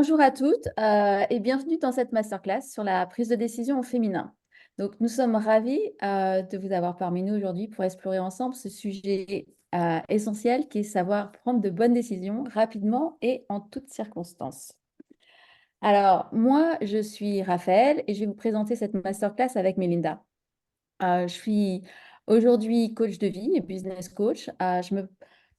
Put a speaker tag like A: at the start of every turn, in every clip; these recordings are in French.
A: Bonjour à toutes et bienvenue dans cette masterclass sur la prise de décision au féminin. Donc, nous sommes ravis de vous avoir parmi nous aujourd'hui pour explorer ensemble ce sujet essentiel qui est savoir prendre de bonnes décisions rapidement et en toutes circonstances. Alors, moi, je suis Raphaël et je vais vous présenter cette masterclass avec Melinda. Je suis aujourd'hui coach de vie et business coach.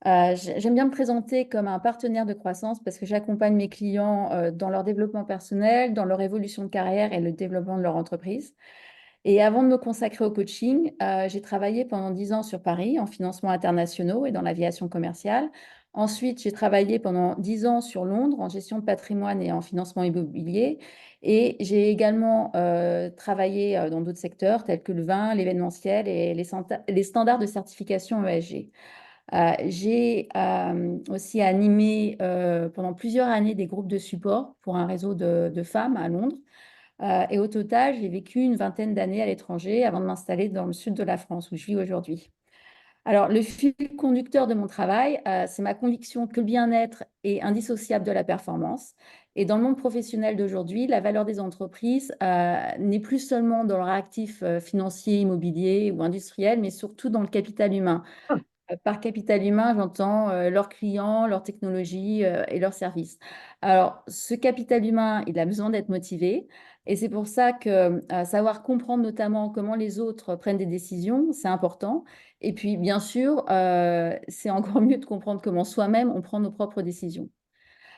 A: J'aime bien me présenter comme un partenaire de croissance parce que j'accompagne mes clients dans leur développement personnel, dans leur évolution de carrière et le développement de leur entreprise. Et avant de me consacrer au coaching, j'ai travaillé pendant 10 ans sur Paris en financement internationaux et dans l'aviation commerciale. Ensuite, j'ai travaillé pendant 10 ans sur Londres en gestion de patrimoine et en financement immobilier. Et j'ai également travaillé dans d'autres secteurs tels que le vin, l'événementiel et les standards de certification ESG. J'ai aussi animé pendant plusieurs années des groupes de support pour un réseau de femmes à Londres. Et au total, j'ai vécu une vingtaine d'années à l'étranger avant de m'installer dans le sud de la France où je vis aujourd'hui. Alors, le fil conducteur de mon travail, c'est ma conviction que le bien-être est indissociable de la performance. Et dans le monde professionnel d'aujourd'hui, la valeur des entreprises n'est plus seulement dans leur actif financier, immobilier ou industriel, mais surtout dans le capital humain. Par capital humain, j'entends leurs clients, leurs technologies et leurs services. Alors, ce capital humain, il a besoin d'être motivé. Et c'est pour ça que savoir comprendre notamment comment les autres prennent des décisions, c'est important. Et puis, bien sûr, c'est encore mieux de comprendre comment soi-même on prend nos propres décisions.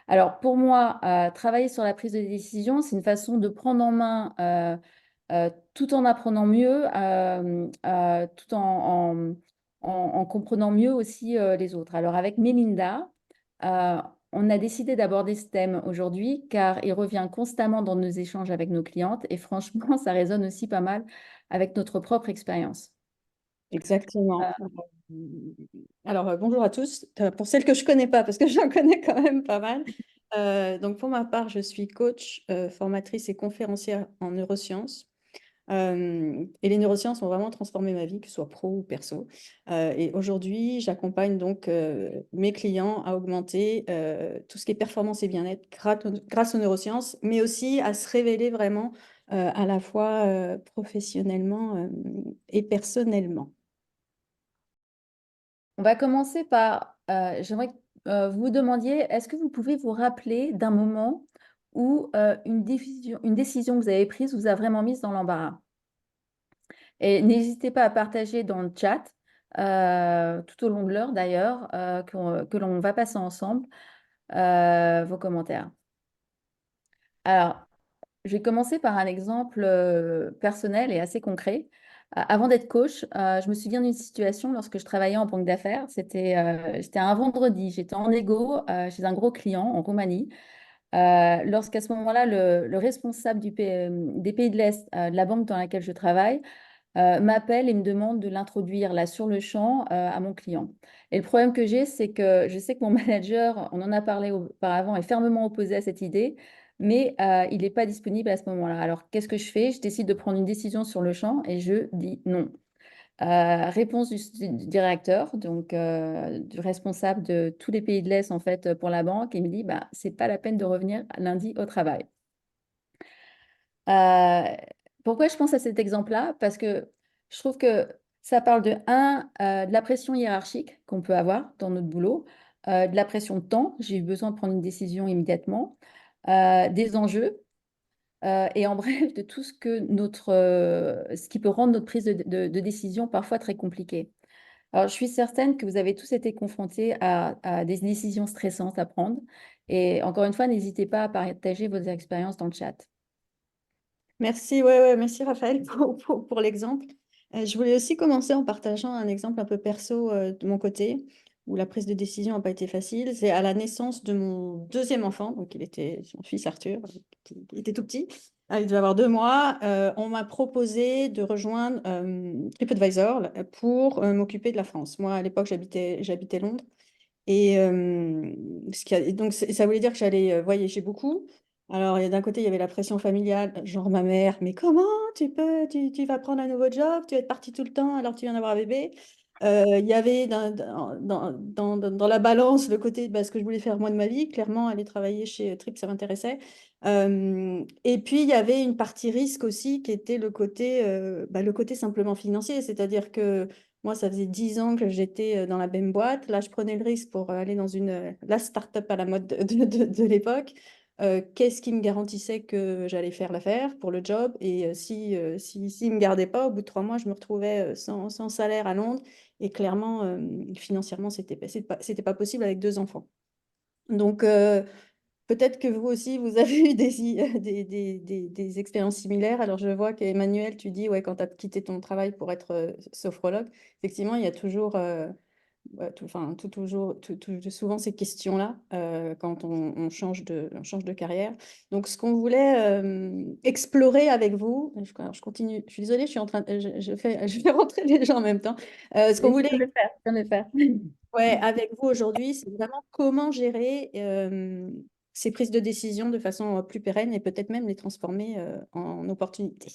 A: Alors, pour moi, travailler sur la prise de décision, c'est une façon de prendre en main tout en apprenant mieux, tout en comprenant mieux aussi les autres. Alors, avec Melinda, euh, on a décidé d'aborder ce thème aujourd'hui car il revient constamment dans nos échanges avec nos clientes et franchement, ça résonne aussi pas mal avec notre propre expérience.
B: Exactement. Alors, bonjour à tous. Pour celles que je connais pas, parce que j'en connais quand même pas mal. Donc, pour ma part, je suis coach, formatrice et conférencière en neurosciences. Et les neurosciences ont vraiment transformé ma vie, que ce soit pro ou perso. Et aujourd'hui, j'accompagne donc mes clients à augmenter tout ce qui est performance et bien-être grâce aux neurosciences, mais aussi à se révéler vraiment à la fois professionnellement et personnellement.
A: On va commencer par, j'aimerais que vous vous demandiez, est-ce que vous pouvez vous rappeler d'un moment où une décision que vous avez prise vous a vraiment mise dans l'embarras? Et n'hésitez pas à partager dans le chat, tout au long de l'heure d'ailleurs, que l'on va passer ensemble, vos commentaires. Alors, je vais commencer par un exemple personnel et assez concret. Avant d'être coach, je me souviens d'une situation lorsque je travaillais en banque d'affaires. C'était un vendredi, j'étais en négo chez un gros client en Roumanie. Lorsqu'à ce moment-là, le responsable des pays de l'Est, de la banque dans laquelle je travaille, m'appelle et me demande de l'introduire là sur le champ à mon client. Et le problème que j'ai, c'est que je sais que mon manager, on en a parlé auparavant, est fermement opposé à cette idée, mais il n'est pas disponible à ce moment-là. Alors, qu'est-ce que je fais? Je décide de prendre une décision sur le champ et je dis non. Réponse du directeur, donc du responsable de tous les pays de l'Est en fait pour la banque, il me dit bah c'est pas la peine de revenir lundi au travail. Euh, Pourquoi je pense à cet exemple-là? Parce que je trouve que ça parle de la pression hiérarchique qu'on peut avoir dans notre boulot, de la pression de temps, j'ai eu besoin de prendre une décision immédiatement, des enjeux, et en bref, de tout ce qui peut rendre notre prise de décision parfois très compliquée. Alors, je suis certaine que vous avez tous été confrontés à des décisions stressantes à prendre. Et encore une fois, n'hésitez pas à partager vos expériences dans le chat.
B: Merci, ouais, ouais, merci Raphaël pour l'exemple. Je voulais aussi commencer en partageant un exemple un peu perso de mon côté, où la prise de décision n'a pas été facile. C'est à la naissance de mon deuxième enfant, donc il était mon fils Arthur, qui était tout petit. Il devait avoir 2 mois. On m'a proposé de rejoindre TripAdvisor pour m'occuper de la France. Moi, à l'époque, j'habitais Londres. Et donc, ça voulait dire que j'allais voyager beaucoup. Alors, d'un côté, il y avait la pression familiale, genre ma mère, mais comment tu vas prendre un nouveau job, tu vas être partie tout le temps alors que tu viens d'avoir un bébé. Il y avait dans la balance le côté bah, ce que je voulais faire moi de ma vie. Clairement, aller travailler chez Trip, ça m'intéressait. Et puis, il y avait une partie risque aussi qui était bah, le côté simplement financier. C'est-à-dire que moi, ça faisait 10 ans que j'étais dans la même boîte. Là, je prenais le risque pour aller dans la start-up à la mode de l'époque. Qu'est-ce qui me garantissait que j'allais faire l'affaire pour le job? Et s'il ne me gardait pas, au bout de 3 mois, je me retrouvais sans salaire à Londres. Et clairement, financièrement, c'était pas possible avec 2 enfants. Donc, peut-être que vous aussi, vous avez eu des expériences similaires. Alors, je vois qu'Emmanuel, tu dis, ouais, quand tu as quitté ton travail pour être sophrologue, effectivement, il y a toujours, ouais, enfin, souvent ces questions-là quand on change de carrière. Donc, ce qu'on voulait explorer avec vous, alors, je continue, je suis désolée, je suis en train, je fais rentrer les gens en même temps. Ce qu'on
A: Et tu
B: voulait
A: peux le faire, tu peux le faire.
B: ouais, avec vous aujourd'hui, c'est vraiment comment gérer ces prises de décision de façon plus pérenne et peut-être même les transformer en opportunités.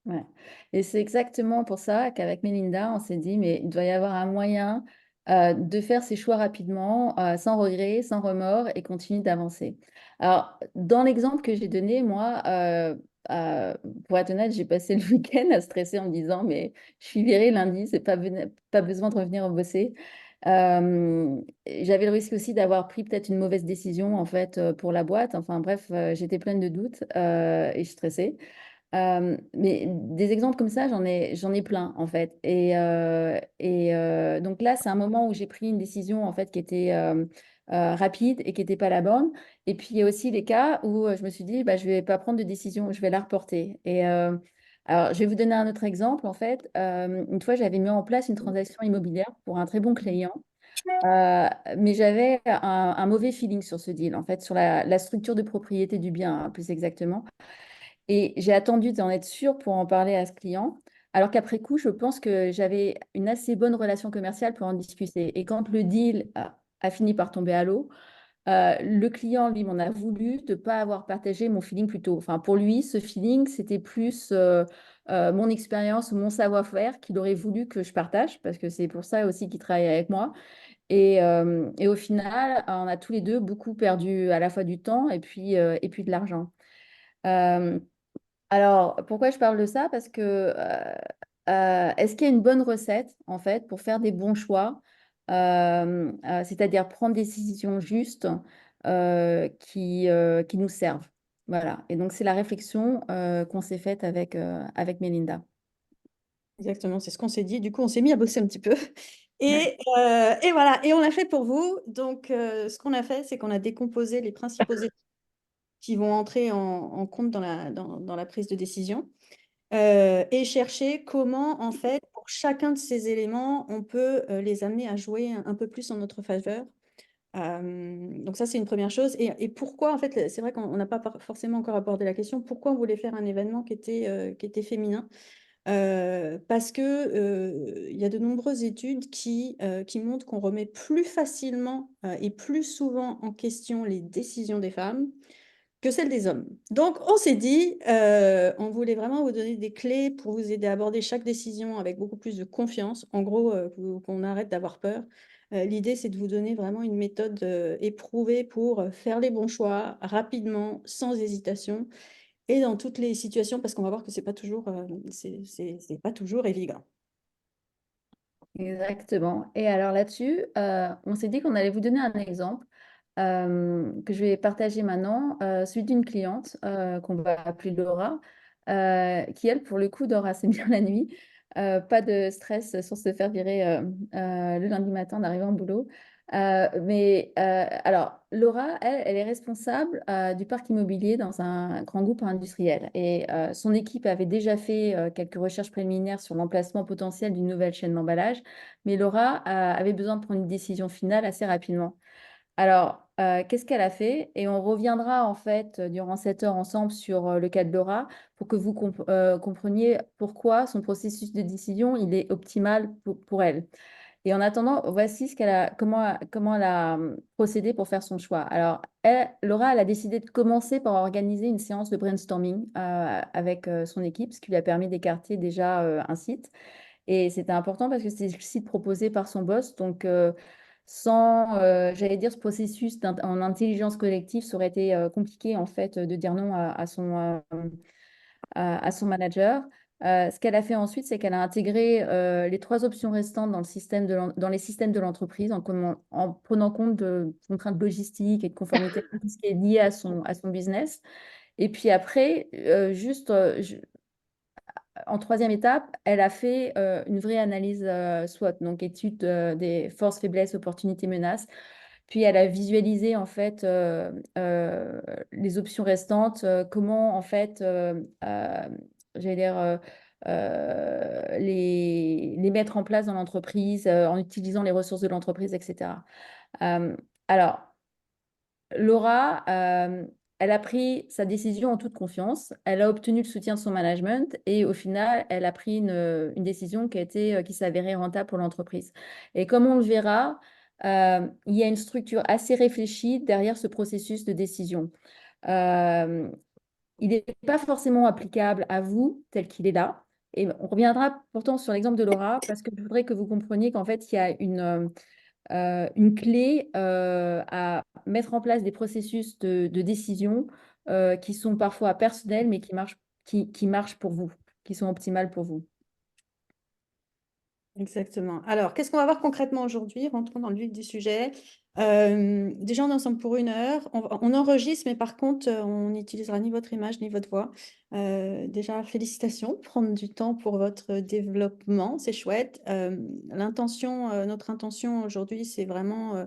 A: Ouais. Et c'est exactement pour ça qu'avec Mélinda, on s'est dit, mais il doit y avoir un moyen de faire ses choix rapidement, sans regret, sans remords, et continuer d'avancer. Alors, dans l'exemple que j'ai donné, moi, euh, pour être honnête, j'ai passé le week-end à stresser en me disant, mais je suis virée lundi, c'est pas besoin de revenir bosser. J'avais le risque aussi d'avoir pris peut-être une mauvaise décision, en fait, pour la boîte. Enfin bref, j'étais pleine de doutes et je stressais. Mais des exemples comme ça, j'en ai plein en fait. Donc là, c'est un moment où j'ai pris une décision en fait qui était rapide et qui n'était pas la bonne. Et puis il y a aussi les cas où je me suis dit, bah, je vais pas prendre de décision, je vais la reporter. Alors, je vais vous donner un autre exemple en fait. Une fois, j'avais mis en place une transaction immobilière pour un très bon client. Mais j'avais un mauvais feeling sur ce deal, en fait, sur la structure de propriété du bien, hein, plus exactement. Et j'ai attendu d'en être sûre pour en parler à ce client, alors qu'après coup, je pense que j'avais une assez bonne relation commerciale pour en discuter. Et quand le deal a fini par tomber à l'eau, le client, lui, m'en a voulu de ne pas avoir partagé mon feeling plus tôt. Enfin, pour lui, ce feeling, c'était plus mon expérience ou mon savoir-faire qu'il aurait voulu que je partage, parce que c'est pour ça aussi qu'il travaille avec moi. Et au final, on a tous les deux beaucoup perdu à la fois du temps et puis de l'argent. Euh, alors, pourquoi je parle de ça? Parce que est-ce qu'il y a une bonne recette, en fait, pour faire des bons choix, c'est-à-dire prendre des décisions justes qui nous servent? Voilà. Et donc, c'est la réflexion qu'on s'est faite avec Mélinda.
B: Exactement, c'est ce qu'on s'est dit. Du coup, on s'est mis à bosser un petit peu. Et voilà, et on l'a fait pour vous. Donc, ce qu'on a fait, c'est qu'on a décomposé les principaux éléments qui vont entrer en compte dans la prise de décision et chercher comment, en fait, pour chacun de ces éléments, on peut les amener à jouer un peu plus en notre faveur. Donc ça, c'est une première chose. Et pourquoi, en fait, c'est vrai qu'on n'a pas forcément encore abordé la question, pourquoi on voulait faire un événement qui était féminin? Parce que il y a de nombreuses études qui montrent qu'on remet plus facilement et plus souvent en question les décisions des femmes que celles des hommes. Donc, on s'est dit, on voulait vraiment vous donner des clés pour vous aider à aborder chaque décision avec beaucoup plus de confiance. En gros, qu'on arrête d'avoir peur. L'idée, c'est de vous donner vraiment une méthode éprouvée pour faire les bons choix rapidement, sans hésitation, et dans toutes les situations, parce qu'on va voir que c'est pas toujours évident.
A: Exactement. Et alors là-dessus, on s'est dit qu'on allait vous donner un exemple que je vais partager maintenant, celui d'une cliente qu'on va appeler Laura, qui, elle, pour le coup, dort assez bien la nuit. Pas de stress sur se faire virer le lundi matin en arrivant au boulot. Alors, Laura, elle est responsable du parc immobilier dans un grand groupe industriel. Et son équipe avait déjà fait quelques recherches préliminaires sur l'emplacement potentiel d'une nouvelle chaîne d'emballage. Mais Laura avait besoin de prendre une décision finale assez rapidement. Alors, qu'est-ce qu'elle a fait? Et on reviendra en fait durant cette heure ensemble sur le cas de Laura pour que vous compreniez pourquoi son processus de décision il est optimal pour elle. Et en attendant, voici comment elle a procédé pour faire son choix. Alors, Laura, elle a décidé de commencer par organiser une séance de brainstorming avec son équipe, ce qui lui a permis d'écarter déjà un site. Et c'était important parce que c'était le site proposé par son boss. Donc, sans, j'allais dire, ce processus en intelligence collective, ça aurait été compliqué en fait de dire non à son manager. Ce qu'elle a fait ensuite, c'est qu'elle a intégré les trois options restantes dans le système dans les systèmes de l'entreprise en prenant compte de contraintes logistiques et de conformité, tout ce qui est lié à son business. Et puis après, en troisième étape, elle a fait une vraie analyse SWOT, donc étude des forces, faiblesses, opportunités, menaces. Puis elle a visualisé en fait les options restantes, comment en fait, j'allais dire, les mettre en place dans l'entreprise en utilisant les ressources de l'entreprise, etc. Alors, Laura, elle a pris sa décision en toute confiance. Elle a obtenu le soutien de son management et au final, elle a pris une décision qui s'est avérée rentable pour l'entreprise. Et comme on le verra, il y a une structure assez réfléchie derrière ce processus de décision. Euh, il n'est pas forcément applicable à vous tel qu'il est là. Et on reviendra pourtant sur l'exemple de Laura parce que je voudrais que vous compreniez qu'en fait, il y a une clé à mettre en place des processus de décision qui sont parfois personnels, mais qui marchent pour vous, qui sont optimales pour vous.
B: Exactement. Alors, qu'est-ce qu'on va voir concrètement aujourd'hui? Rentrons dans le vif du sujet. Déjà, on est ensemble pour 1 heure. On enregistre, mais par contre, on n'utilisera ni votre image ni votre voix. Déjà, félicitations, prendre du temps pour votre développement, c'est chouette. Notre intention aujourd'hui, c'est vraiment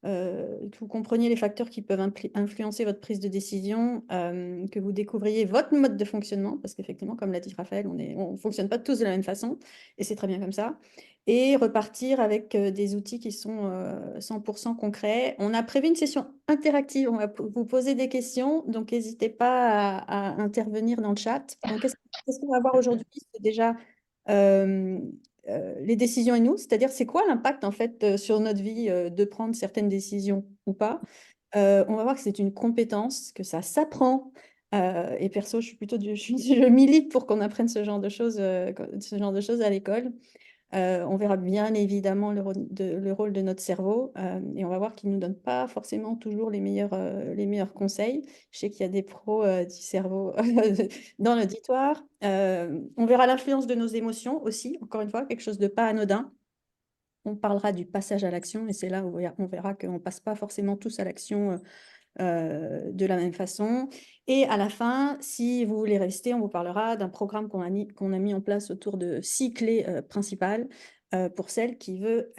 B: que vous compreniez les facteurs qui peuvent influencer votre prise de décision, que vous découvriez votre mode de fonctionnement, parce qu'effectivement, comme l'a dit Raphaël, on ne fonctionne pas tous de la même façon, et c'est très bien comme ça, et repartir avec des outils qui sont 100% concrets. On a prévu une session interactive, on va vous poser des questions, donc n'hésitez pas à intervenir dans le chat. Donc, qu'est-ce qu'on va voir aujourd'hui? C'est déjà euh, les décisions et nous, c'est-à-dire c'est quoi l'impact en fait sur notre vie de prendre certaines décisions ou pas. On va voir que c'est une compétence, que ça s'apprend. Et perso, je suis plutôt je milite pour qu'on apprenne ce genre de choses à l'école. On verra bien évidemment le rôle de notre cerveau et on va voir qu'il ne nous donne pas forcément toujours les meilleurs conseils. Je sais qu'il y a des pros du cerveau dans l'auditoire. On verra l'influence de nos émotions aussi, encore une fois, quelque chose de pas anodin. On parlera du passage à l'action et c'est là où on verra qu'on ne passe pas forcément tous à l'action de la même façon. Et à la fin, si vous voulez rester, on vous parlera d'un programme qu'on a mis en place autour de 6 clés principales pour celle qui veut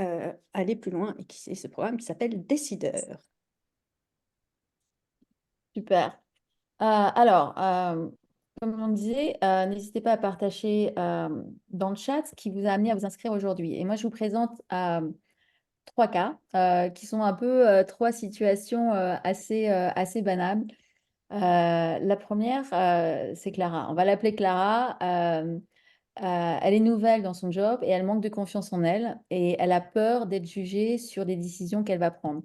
B: aller plus loin. Et c'est ce programme qui s'appelle Décideur.
A: Super. Alors, comme on disait, n'hésitez pas à partager dans le chat ce qui vous a amené à vous inscrire aujourd'hui. Et moi, je vous présente 3 cas qui sont un peu trois situations assez banales. La première, c'est Clara. On va l'appeler Clara. Elle est nouvelle dans son job et elle manque de confiance en elle et elle a peur d'être jugée sur des décisions qu'elle va prendre.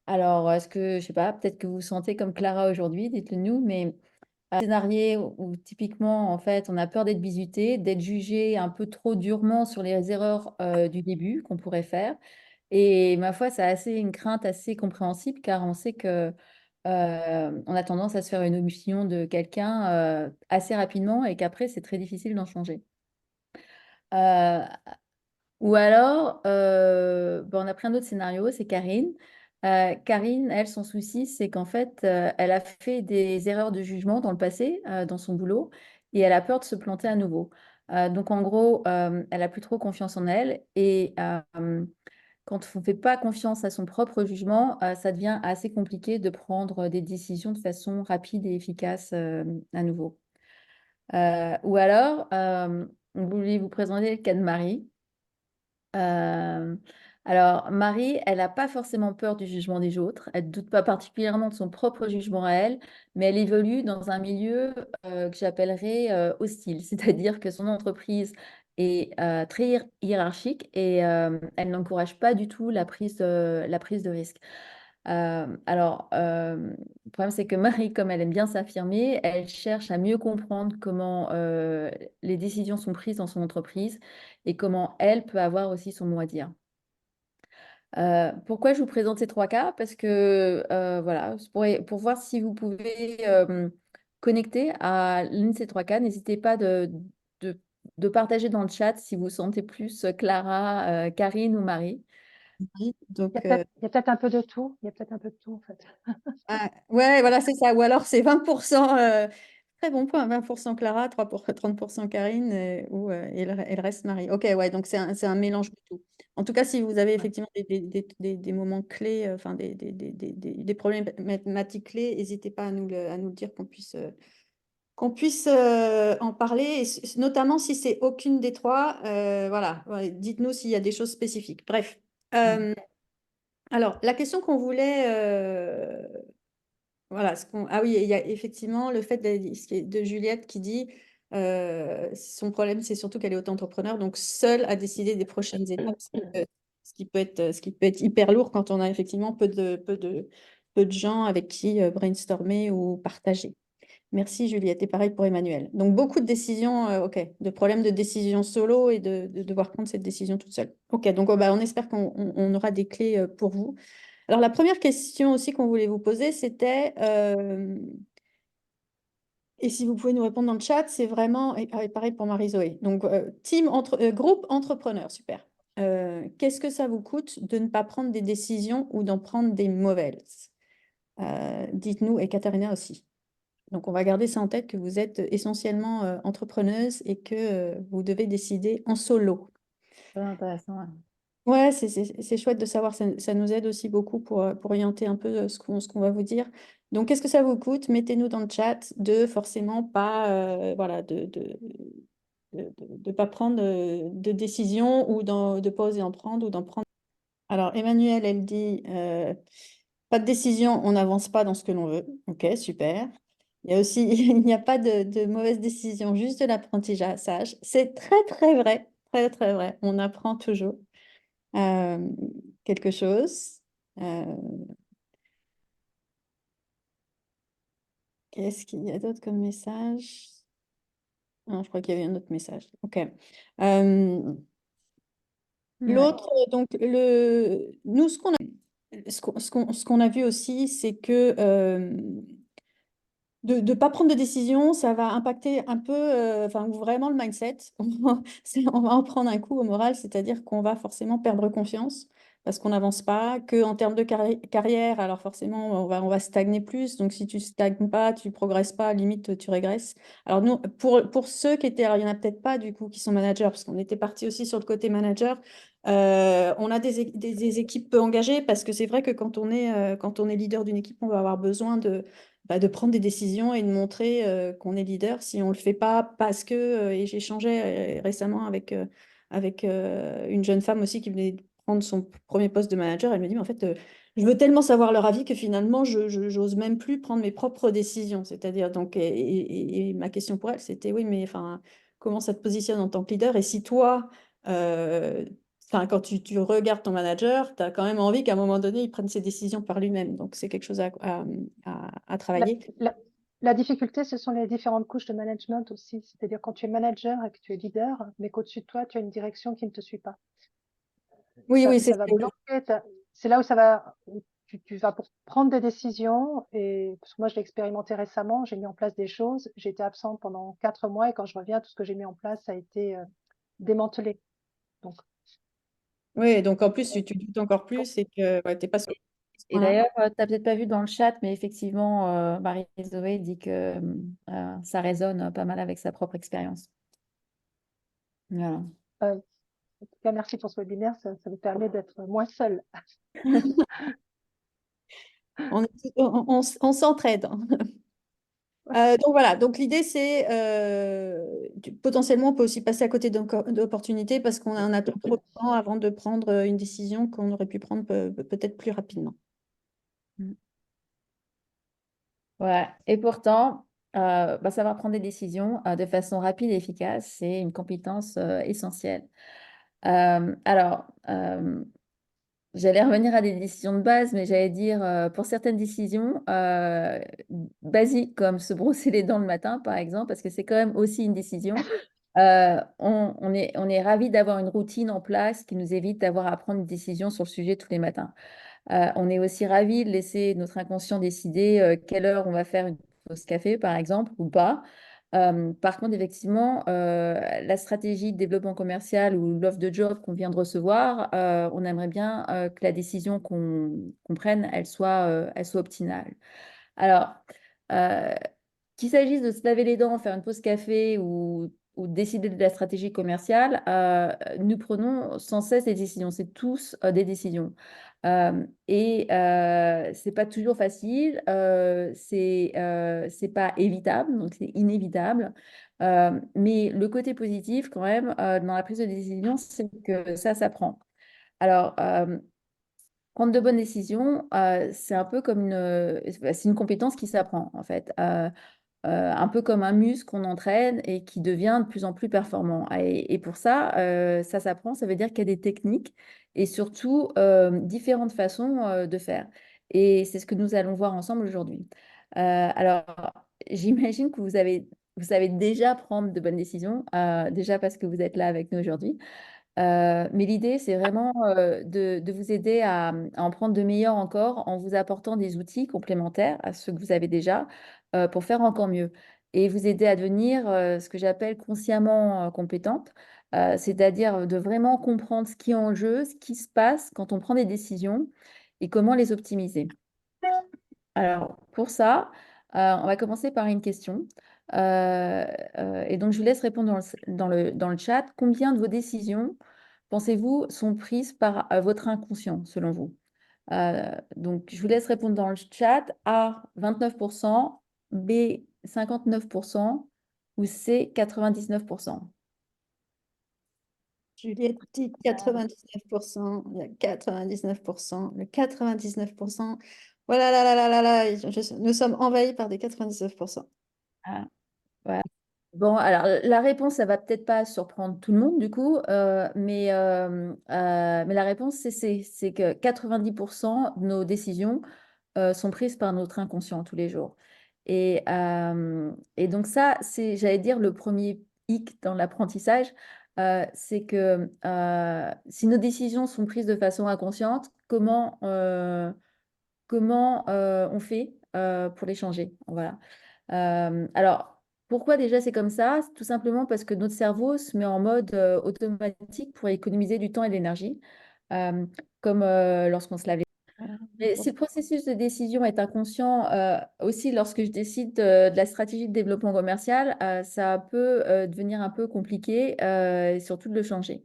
A: Alors, est-ce que, je sais pas, peut-être que vous vous sentez comme Clara aujourd'hui, dites-le nous, mais un scénario où typiquement, en fait, on a peur d'être bizuté, d'être jugé un peu trop durement sur les erreurs du début qu'on pourrait faire. Et ma foi, c'est une crainte assez compréhensible car on sait que on a tendance à se faire une opinion de quelqu'un assez rapidement et qu'après, c'est très difficile d'en changer. Euh, ou alors, on a pris un autre scénario, c'est Karine. Karine, elle, son souci, c'est qu'en fait, elle a fait des erreurs de jugement dans le passé, dans son boulot, et elle a peur de se planter à nouveau. Donc, en gros, elle a plus trop confiance en elle, et quand on ne fait pas confiance à son propre jugement, ça devient assez compliqué de prendre des décisions de façon rapide et efficace, à nouveau. Ou alors, on voulait vous présenter le cas de Marie. Euh, alors, Marie, elle n'a pas forcément peur du jugement des autres. Elle ne doute pas particulièrement de son propre jugement à elle, mais elle évolue dans un milieu que j'appellerais hostile. C'est-à-dire que son entreprise est très hiérarchique et elle n'encourage pas du tout la prise de risque. Le problème, c'est que Marie, comme elle aime bien s'affirmer, elle cherche à mieux comprendre comment les décisions sont prises dans son entreprise et comment elle peut avoir aussi son mot à dire. Pourquoi je vous présente ces trois cas? Parce que voilà, pour voir si vous pouvez connecter à l'une de ces trois cas, n'hésitez pas de, de partager dans le chat si vous sentez plus Clara, Karine ou Marie.
B: Oui, donc,
C: Il y a peut-être un peu de tout. Il y a peut-être un peu de tout, en fait.
B: ouais, voilà, c'est ça. Ou alors c'est 20%, très bon point, 20% Clara, 30% Karine, et le reste Marie. Ok, ouais, donc c'est un mélange de tout. En tout cas, si vous avez
C: Ouais.
B: effectivement des moments clés, enfin des problématiques clés, n'hésitez pas à nous le dire qu'on puisse en parler, et notamment si c'est aucune des trois, voilà, ouais, dites-nous s'il y a des choses spécifiques. Bref.
A: Mm.
B: Alors, la question qu'on voulait, voilà, ah oui, il y a effectivement le fait de Juliette qui dit son problème, c'est surtout qu'elle est auto-entrepreneur, donc seule à décider des prochaines étapes, ce qui peut être hyper lourd quand on a effectivement peu de gens avec qui brainstormer ou partager. Merci Juliette, et pareil pour Emmanuel. Donc beaucoup de décisions, ok, de problèmes de décision solo et de devoir prendre cette décision toute seule. Ok, donc bah, on espère qu'on aura des clés pour vous. Alors la première question aussi qu'on voulait vous poser, c'était, et si vous pouvez nous répondre dans le chat, c'est vraiment, et pareil pour Marie-Zoé, donc groupe entrepreneur, super. Qu'est-ce que ça vous coûte de ne pas prendre des décisions ou d'en prendre des mauvaises? Dites-nous, et Katharina aussi. Donc, on va garder ça en tête que vous êtes essentiellement entrepreneuse et que vous devez décider en solo.
A: Très intéressant. Ouais.
B: Ouais, c'est chouette de savoir. Ça nous aide aussi beaucoup pour orienter un peu ce qu'on va vous dire. Donc, qu'est-ce que ça vous coûte? Mettez-nous dans le chat de forcément pas, voilà, de pas prendre de décision ou de pas oser en prendre ou d'en prendre. Alors, Emmanuel, elle dit pas de décision, on n'avance pas dans ce que l'on veut. Ok, super. Il y a aussi, il n'y a pas de mauvaise décision, juste de l'apprentissage. C'est très, très vrai. Très, très vrai. On apprend toujours euh, quelque chose. Euh, Qu'est-ce qu'il y a d'autre comme message? Non, je crois qu'il y avait un autre message. Ok.
A: Ouais.
B: L'autre, donc, nous, ce qu'on a vu aussi, c'est que de ne pas prendre de décision, ça va impacter un peu, enfin vraiment le mindset. On va en prendre un coup au moral, c'est-à-dire qu'on va forcément perdre confiance parce qu'on n'avance pas, que en termes de carrière, alors forcément on va stagner plus. Donc si tu stagnes pas, tu progresses pas, limite tu régresses. Alors nous, pour ceux qui étaient, alors il y en a peut-être pas du coup qui sont managers, parce qu'on était parti aussi sur le côté manager. On a des équipes peu engagées parce que c'est vrai que quand on est leader d'une équipe, on va avoir besoin de prendre des décisions et de montrer qu'on est leader. Si on ne le fait pas parce que, et j'échangeais récemment avec une jeune femme aussi qui venait de prendre son premier poste de manager, elle me dit, mais en fait, je veux tellement savoir leur avis que finalement, j'ose même plus prendre mes propres décisions. C'est-à-dire, donc, et ma question pour elle, c'était, oui, mais enfin, comment ça te positionne en tant que leader? Et si toi, euh, enfin, quand tu regardes ton manager, tu as quand même envie qu'à un moment donné, il prenne ses décisions par lui-même. Donc, c'est quelque chose à
C: La,
B: travailler.
C: la- la difficulté, ce sont les différentes couches de management aussi. C'est-à-dire quand tu es manager et que tu es leader, mais qu'au-dessus de toi, tu as une direction qui ne te suit pas.
B: Oui, oui, c'est
C: Ça va bloquer. C'est là où ça va, où tu vas pour prendre des décisions. Et parce que moi, je l'ai expérimenté récemment, j'ai mis en place des choses. J'ai été absente pendant 4 mois et quand je reviens, tout ce que j'ai mis en place a été démantelé. Donc,
B: oui, donc en plus, tu doutes encore plus et que ouais, tu n'es pas sur ce
A: Et
B: point-là.
A: d'ailleurs, tu n'as peut-être pas vu dans le chat, mais effectivement, Marie-Zoé dit que ça résonne pas mal avec sa propre expérience. Voilà.
C: en tout cas, merci pour ce webinaire. Ça me permet d'être moins seule.
B: On s'entraide. Donc voilà, donc l'idée c'est potentiellement on peut aussi passer à côté d'opportunités parce qu'on en a trop de temps avant de prendre une décision qu'on aurait pu prendre peut-être plus rapidement.
A: Mm. Ouais. Et pourtant, savoir prendre des décisions de façon rapide et efficace, c'est une compétence essentielle. Alors, j'allais revenir à des décisions de base, mais j'allais dire, pour certaines décisions basiques, comme se brosser les dents le matin, par exemple, parce que c'est quand même aussi une décision, on est ravis d'avoir une routine en place qui nous évite d'avoir à prendre une décision sur le sujet tous les matins. On est aussi ravis de laisser notre inconscient décider quelle heure on va faire une pause café, par exemple, ou pas. Par contre, effectivement, la stratégie de développement commercial ou l'offre de job qu'on vient de recevoir, on aimerait bien que la décision qu'on prenne, elle soit optimale. Alors, euh, qu'il s'agisse de se laver les dents, faire une pause café ou décider de la stratégie commerciale, nous prenons sans cesse des décisions. C'est tous des décisions. C'est pas toujours facile, c'est pas évitable, donc c'est inévitable. Mais le côté positif, quand même, dans la prise de décision, c'est que ça s'apprend. Alors, prendre de bonnes décisions, c'est un peu comme c'est une compétence qui s'apprend, en fait. Un peu comme un muscle qu'on entraîne et qui devient de plus en plus performant. Et pour ça, ça s'apprend, ça veut dire qu'il y a des techniques et surtout différentes façons de faire. Et c'est ce que nous allons voir ensemble aujourd'hui. Alors, j'imagine que vous savez déjà prendre de bonnes décisions, déjà parce que vous êtes là avec nous aujourd'hui. Mais l'idée, c'est vraiment de vous aider à en prendre de meilleurs encore en vous apportant des outils complémentaires à ceux que vous avez déjà pour faire encore mieux et vous aider à devenir ce que j'appelle consciemment compétente, c'est-à-dire de vraiment comprendre ce qui est en jeu, ce qui se passe quand on prend des décisions et comment les optimiser. Alors, pour ça, on va commencer par une question. Et donc, je vous laisse répondre dans le chat. Combien de vos décisions, pensez-vous, sont prises par votre inconscient, selon vous? Donc, je vous laisse répondre dans le chat. A, 29%, B, 59% ou C, 99%.
B: Juliette dit 99%, il y a 99%, le 99%. Voilà, là, là, là, là, là, nous sommes envahis par des 99%.
A: Ah, voilà. Bon, alors la réponse, ça va peut-être pas surprendre tout le monde du coup, mais la réponse, c'est que 90% de nos décisions sont prises par notre inconscient tous les jours. Et donc ça, c'est, j'allais dire, le premier hic dans l'apprentissage, c'est que si nos décisions sont prises de façon inconsciente, comment on fait pour les changer? Voilà. Alors, pourquoi déjà c'est comme ça? C'est tout simplement parce que notre cerveau se met en mode automatique pour économiser du temps et de l'énergie, euh, comme lorsqu'on se lave les
B: Voilà.
A: mais si le processus de décision est inconscient, aussi lorsque je décide de la stratégie de développement commercial, ça peut devenir un peu compliqué et surtout de le changer.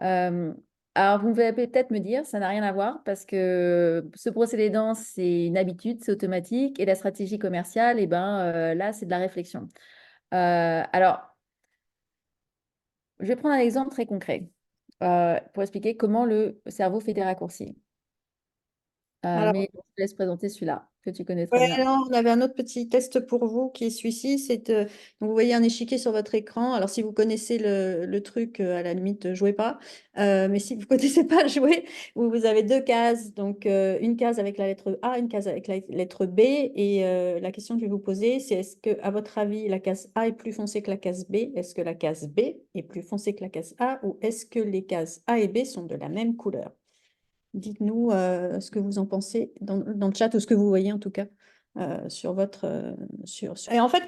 A: Euh, alors, vous allez peut-être me dire, ça n'a rien à voir parce que se brosser les dents, c'est une habitude, c'est automatique. Et la stratégie commerciale, eh ben, là, c'est de la réflexion. Alors, je vais prendre un exemple très concret pour expliquer comment le cerveau fait des raccourcis.
B: Alors,
A: Mais je te laisse présenter celui-là, que tu connais très
B: ouais,
A: bien.
B: là, on avait un autre petit test pour vous qui est celui-ci. Donc, vous voyez un échiquier sur votre écran. Alors, si vous connaissez le truc, à la limite, jouez pas. Mais si vous ne connaissez pas, jouez. Vous avez deux cases. Donc, une case avec la lettre A, une case avec la lettre B. Et la question que je vais vous poser, c'est est-ce que, à votre avis, la case A est plus foncée que la case B? Est-ce que la case B est plus foncée que la case A? Ou est-ce que les cases A et B sont de la même couleur? Dites-nous ce que vous en pensez dans le chat ou ce que vous voyez en tout cas sur votre. Et en fait,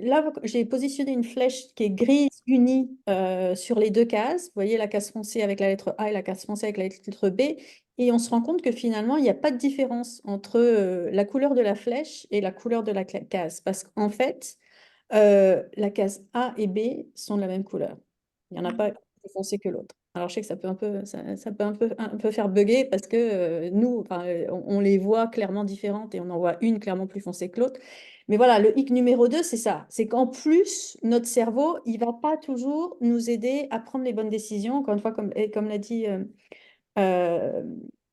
B: là, j'ai positionné une flèche qui est grise unie sur les deux cases. Vous voyez la case foncée avec la lettre A et la case foncée avec la lettre B. Et on se rend compte que finalement, il n'y a pas de différence entre la couleur de la flèche et la couleur de la case. Parce qu'en fait, la case A et B sont de la même couleur. Il n'y en a pas plus foncé que l'autre. Alors, je sais que ça peut ça peut un peu faire bugger parce que nous, enfin, on les voit clairement différentes et on en voit une clairement plus foncée que l'autre. Mais voilà, le hic numéro 2, c'est ça. C'est qu'en plus, notre cerveau, il va pas toujours nous aider à prendre les bonnes décisions. Encore une fois, comme l'a dit euh,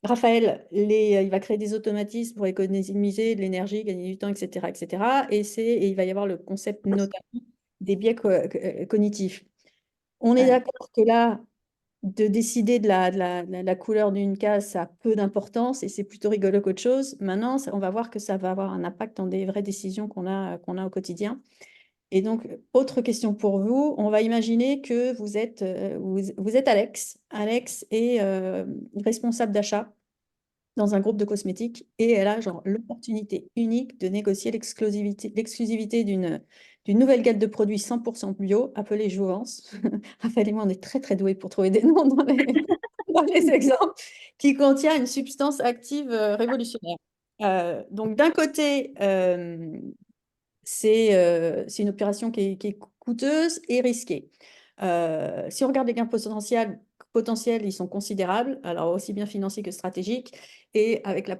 B: Raphaël, il va créer des automatismes pour économiser de l'énergie, gagner du temps, etc., etc. Et il va y avoir le concept notamment des biais cognitifs. On est
A: Ouais.
B: d'accord que là, de décider de la couleur d'une case, ça a peu d'importance et c'est plutôt rigolo qu'autre chose. Maintenant, on va voir que ça va avoir un impact dans des vraies décisions qu'on a au quotidien. Et donc, autre question pour vous. On va imaginer que vous êtes Alex. Alex est responsable d'achat dans un groupe de cosmétiques et elle a genre l'opportunité unique de négocier l'exclusivité d'une nouvelle gamme de produits 100% bio appelée Jouvence. Raphaël et moi, on est très très doués pour trouver des noms dans les exemples, qui contient une substance active révolutionnaire. Donc d'un côté, c'est une opération qui est coûteuse et risquée. Si on regarde les gains potentiels, ils sont considérables, alors aussi bien financiers que stratégiques, et avec la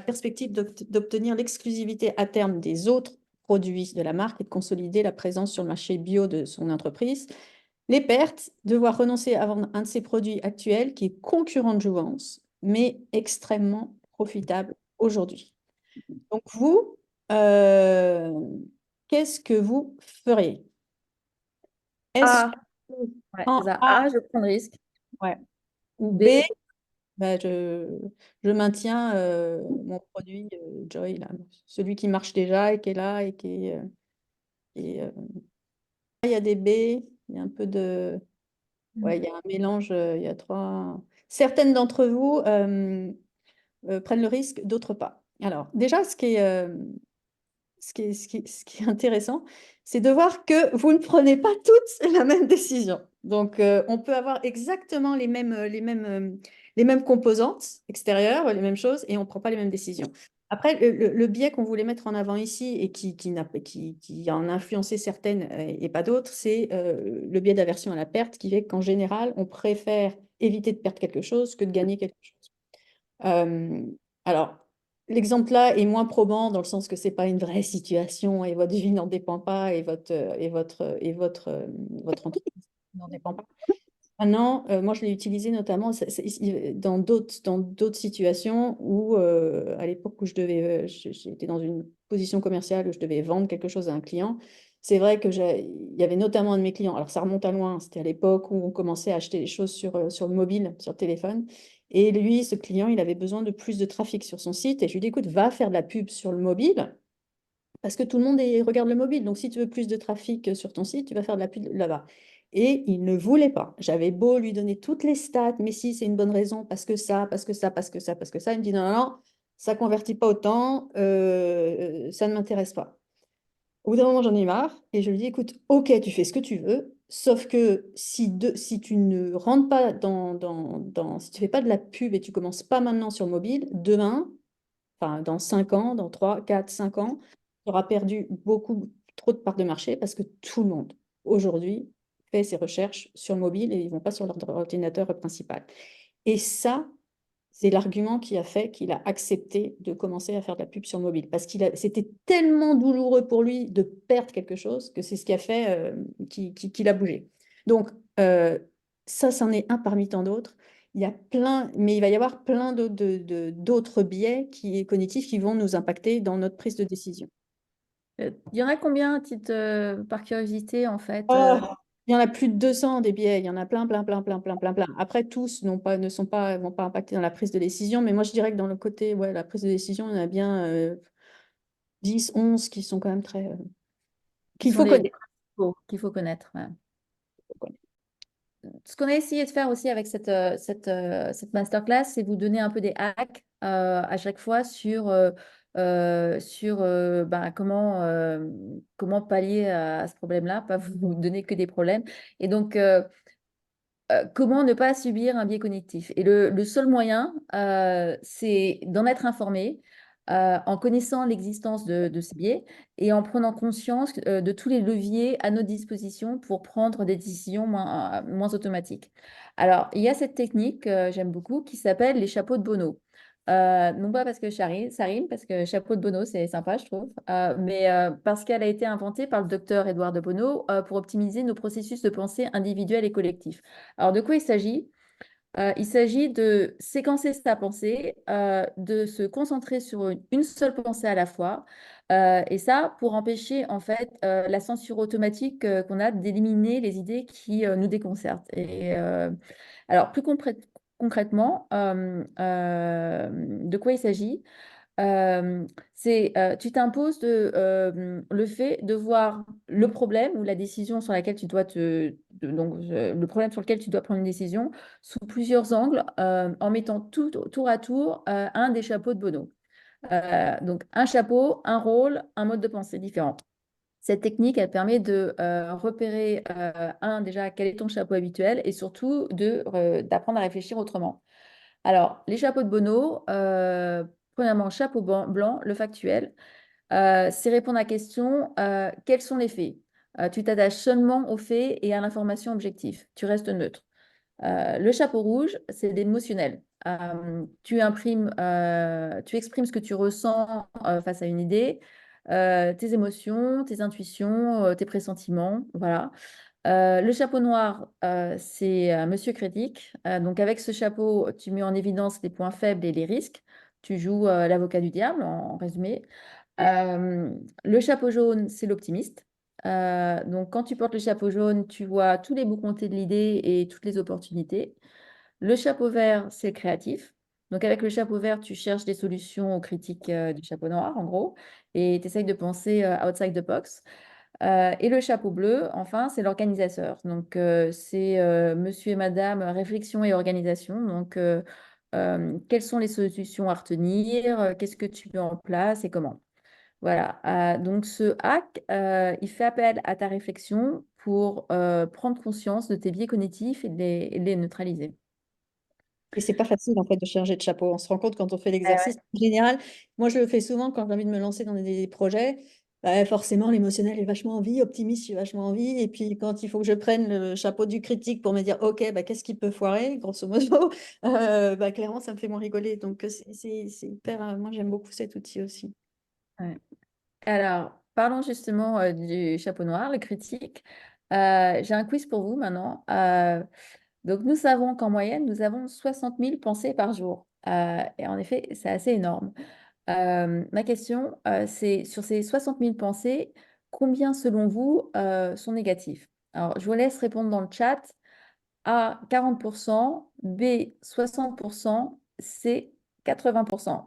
B: perspective d'obtenir l'exclusivité à terme des autres produits de la marque et de consolider la présence sur le marché bio de son entreprise. Les pertes, devoir renoncer à vendre un de ses produits actuels qui est concurrent de Jouvence, mais extrêmement profitable aujourd'hui. Donc vous, euh, qu'est-ce que vous feriez? Est-ce
A: A,
B: que
A: ouais,
B: en
A: c'est ça.
B: A,
A: A, je prends le risque.
B: ouais, ou B,
A: B,
B: bah, je maintiens mon produit Joy, là, celui qui marche déjà et qui est là et qui est, il y a des B, il y a un peu de, ouais, il y a un mélange, il y a trois. Certaines d'entre vous prennent le risque, d'autres pas. Alors, déjà, ce qui est intéressant, c'est de voir que vous ne prenez pas toutes la même décision. Donc, on peut avoir exactement les mêmes composantes extérieures, les mêmes choses, et on ne prend pas les mêmes décisions. Après, le biais qu'on voulait mettre en avant ici et qui en a influencé certaines et pas d'autres, c'est le biais d'aversion à la perte, qui fait qu'en général, on préfère éviter de perdre quelque chose que de gagner quelque chose. Euh, alors, l'exemple là est moins probant dans le sens que c'est pas une vraie situation et votre vie n'en dépend pas et votre entreprise n'en dépend pas. Maintenant, moi, je l'ai utilisé notamment dans d'autres situations où, à l'époque où j'étais dans une position commerciale où je devais vendre quelque chose à un client. C'est vrai que il y avait notamment un de mes clients, alors ça remonte à loin, c'était à l'époque où on commençait à acheter des choses sur le mobile, sur le téléphone. Et lui, ce client, il avait besoin de plus de trafic sur son site. Et je lui ai dit, écoute, va faire de la pub sur le mobile parce que tout le monde regarde le mobile. Donc, si tu veux plus de trafic sur ton site, tu vas faire de la pub là-bas. Et il ne voulait pas. J'avais beau lui donner toutes les stats, mais si, c'est une bonne raison, parce que ça, parce que ça, parce que ça, parce que ça. Il me dit non, non, non, ça ne convertit pas autant, ça ne m'intéresse pas. Au bout d'un moment, j'en ai marre et je lui dis, écoute, ok, tu fais ce que tu veux, sauf que si tu ne rentres pas si tu fais pas de la pub et tu commences pas maintenant sur le mobile, demain, enfin, dans 5 ans, dans 3 4 5 ans, tu auras perdu beaucoup trop de parts de marché parce que tout le monde, aujourd'hui, fait ses recherches sur le mobile et ils ne vont pas sur leur ordinateur principal. Et ça, c'est l'argument qui a fait qu'il a accepté de commencer à faire de la pub sur le mobile. Parce c'était tellement douloureux pour lui de perdre quelque chose que c'est ce qui a fait qu'il a bougé. Donc, ça, c'en est un parmi tant d'autres. Il y a plein, mais il va y avoir plein d'autres biais cognitifs qui vont nous impacter dans notre prise de décision.
A: il y en a combien, par curiosité, en fait
B: Oh, il y en a plus de 200 des biais, il y en a plein, plein, plein, plein, plein, plein, plein. Après, tous vont pas impacter dans la prise de décision, mais moi je dirais que dans le côté, ouais, la prise de décision, il y en a bien 10, 11 qui sont quand même
A: qui
B: qu'il
A: sont
B: faut
A: les
B: connaître.
A: principaux qu'il faut connaître. Ouais. Ce qu'on a essayé de faire aussi avec cette masterclass, c'est vous donner un peu des hacks à chaque fois sur ben, comment pallier à ce problème-là, pas vous donner que des problèmes. Et donc, comment ne pas subir un biais cognitif? Et le seul moyen, c'est d'en être informé, en connaissant l'existence de ces biais et en prenant conscience de tous les leviers à notre disposition pour prendre des décisions moins automatiques. Alors, il y a cette technique que j'aime beaucoup qui s'appelle les chapeaux de Bono. Non pas parce que ça rime, parce que chapeau de Bono, c'est sympa, je trouve, mais parce qu'elle a été inventée par le docteur Edouard de Bono pour optimiser nos processus de pensée individuels et collectifs. Alors, de quoi il s'agit? Il s'agit de séquencer sa pensée, de se concentrer sur une seule pensée à la fois, et ça pour empêcher en fait la censure automatique qu'on a d'éliminer les idées qui nous déconcertent. Et alors concrètement, de quoi il s'agit? Tu t'imposes le fait de voir le problème ou la décision sur laquelle tu dois le problème sur lequel tu dois prendre une décision sous plusieurs angles en mettant tout tour à tour un des chapeaux de Bono. Donc un chapeau, un rôle, un mode de pensée différent. Cette technique, elle permet de repérer, déjà, quel est ton chapeau habituel et surtout d'apprendre à réfléchir autrement. Alors, les chapeaux de Bono, premièrement, chapeau blanc, le factuel, c'est répondre à la question quels sont les faits? Tu t'attaches seulement aux faits et à l'information objective. Tu restes neutre. Le chapeau rouge, c'est l'émotionnel. Tu exprimes ce que tu ressens face à une idée, tes émotions, tes intuitions, tes pressentiments, voilà. Le chapeau noir, c'est Monsieur Critique. Donc avec ce chapeau, tu mets en évidence les points faibles et les risques. Tu joues l'avocat du diable, en résumé. Le chapeau jaune, c'est l'optimiste. Donc quand tu portes le chapeau jaune, tu vois tous les bouts comptés de l'idée et toutes les opportunités. Le chapeau vert, c'est le créatif. Donc avec le chapeau vert, tu cherches des solutions aux critiques du chapeau noir, en gros, et tu essayes de penser outside the box. Et le chapeau bleu, enfin, c'est l'organisateur. Donc, c'est monsieur et madame réflexion et organisation. Donc, quelles sont les solutions à retenir? Qu'est-ce que tu mets en place et comment? Voilà. Donc, ce hack, il fait appel à ta réflexion pour prendre conscience de tes biais cognitifs et de les neutraliser.
B: Et c'est pas facile en fait de changer de chapeau. On se rend compte quand on fait l'exercice. En général, moi je le fais souvent quand j'ai envie de me lancer dans des projets. Bah, forcément, l'émotionnel est vachement envie, optimiste, j'ai vachement envie. Et puis quand il faut que je prenne le chapeau du critique pour me dire, OK, bah, qu'est-ce qui peut foirer, grosso modo, bah, clairement, ça me fait moins rigoler. Donc c'est hyper. Moi j'aime beaucoup cet outil aussi.
A: Ouais. Alors, parlons justement du chapeau noir, le critique. J'ai un quiz pour vous maintenant. Donc, nous savons qu'en moyenne, nous avons 60 000 pensées par jour. Et en effet, c'est assez énorme. Ma question, c'est sur ces 60 000 pensées, combien selon vous sont négatifs? Alors, je vous laisse répondre dans le chat. A, 40%, B, 60%, C, 80%.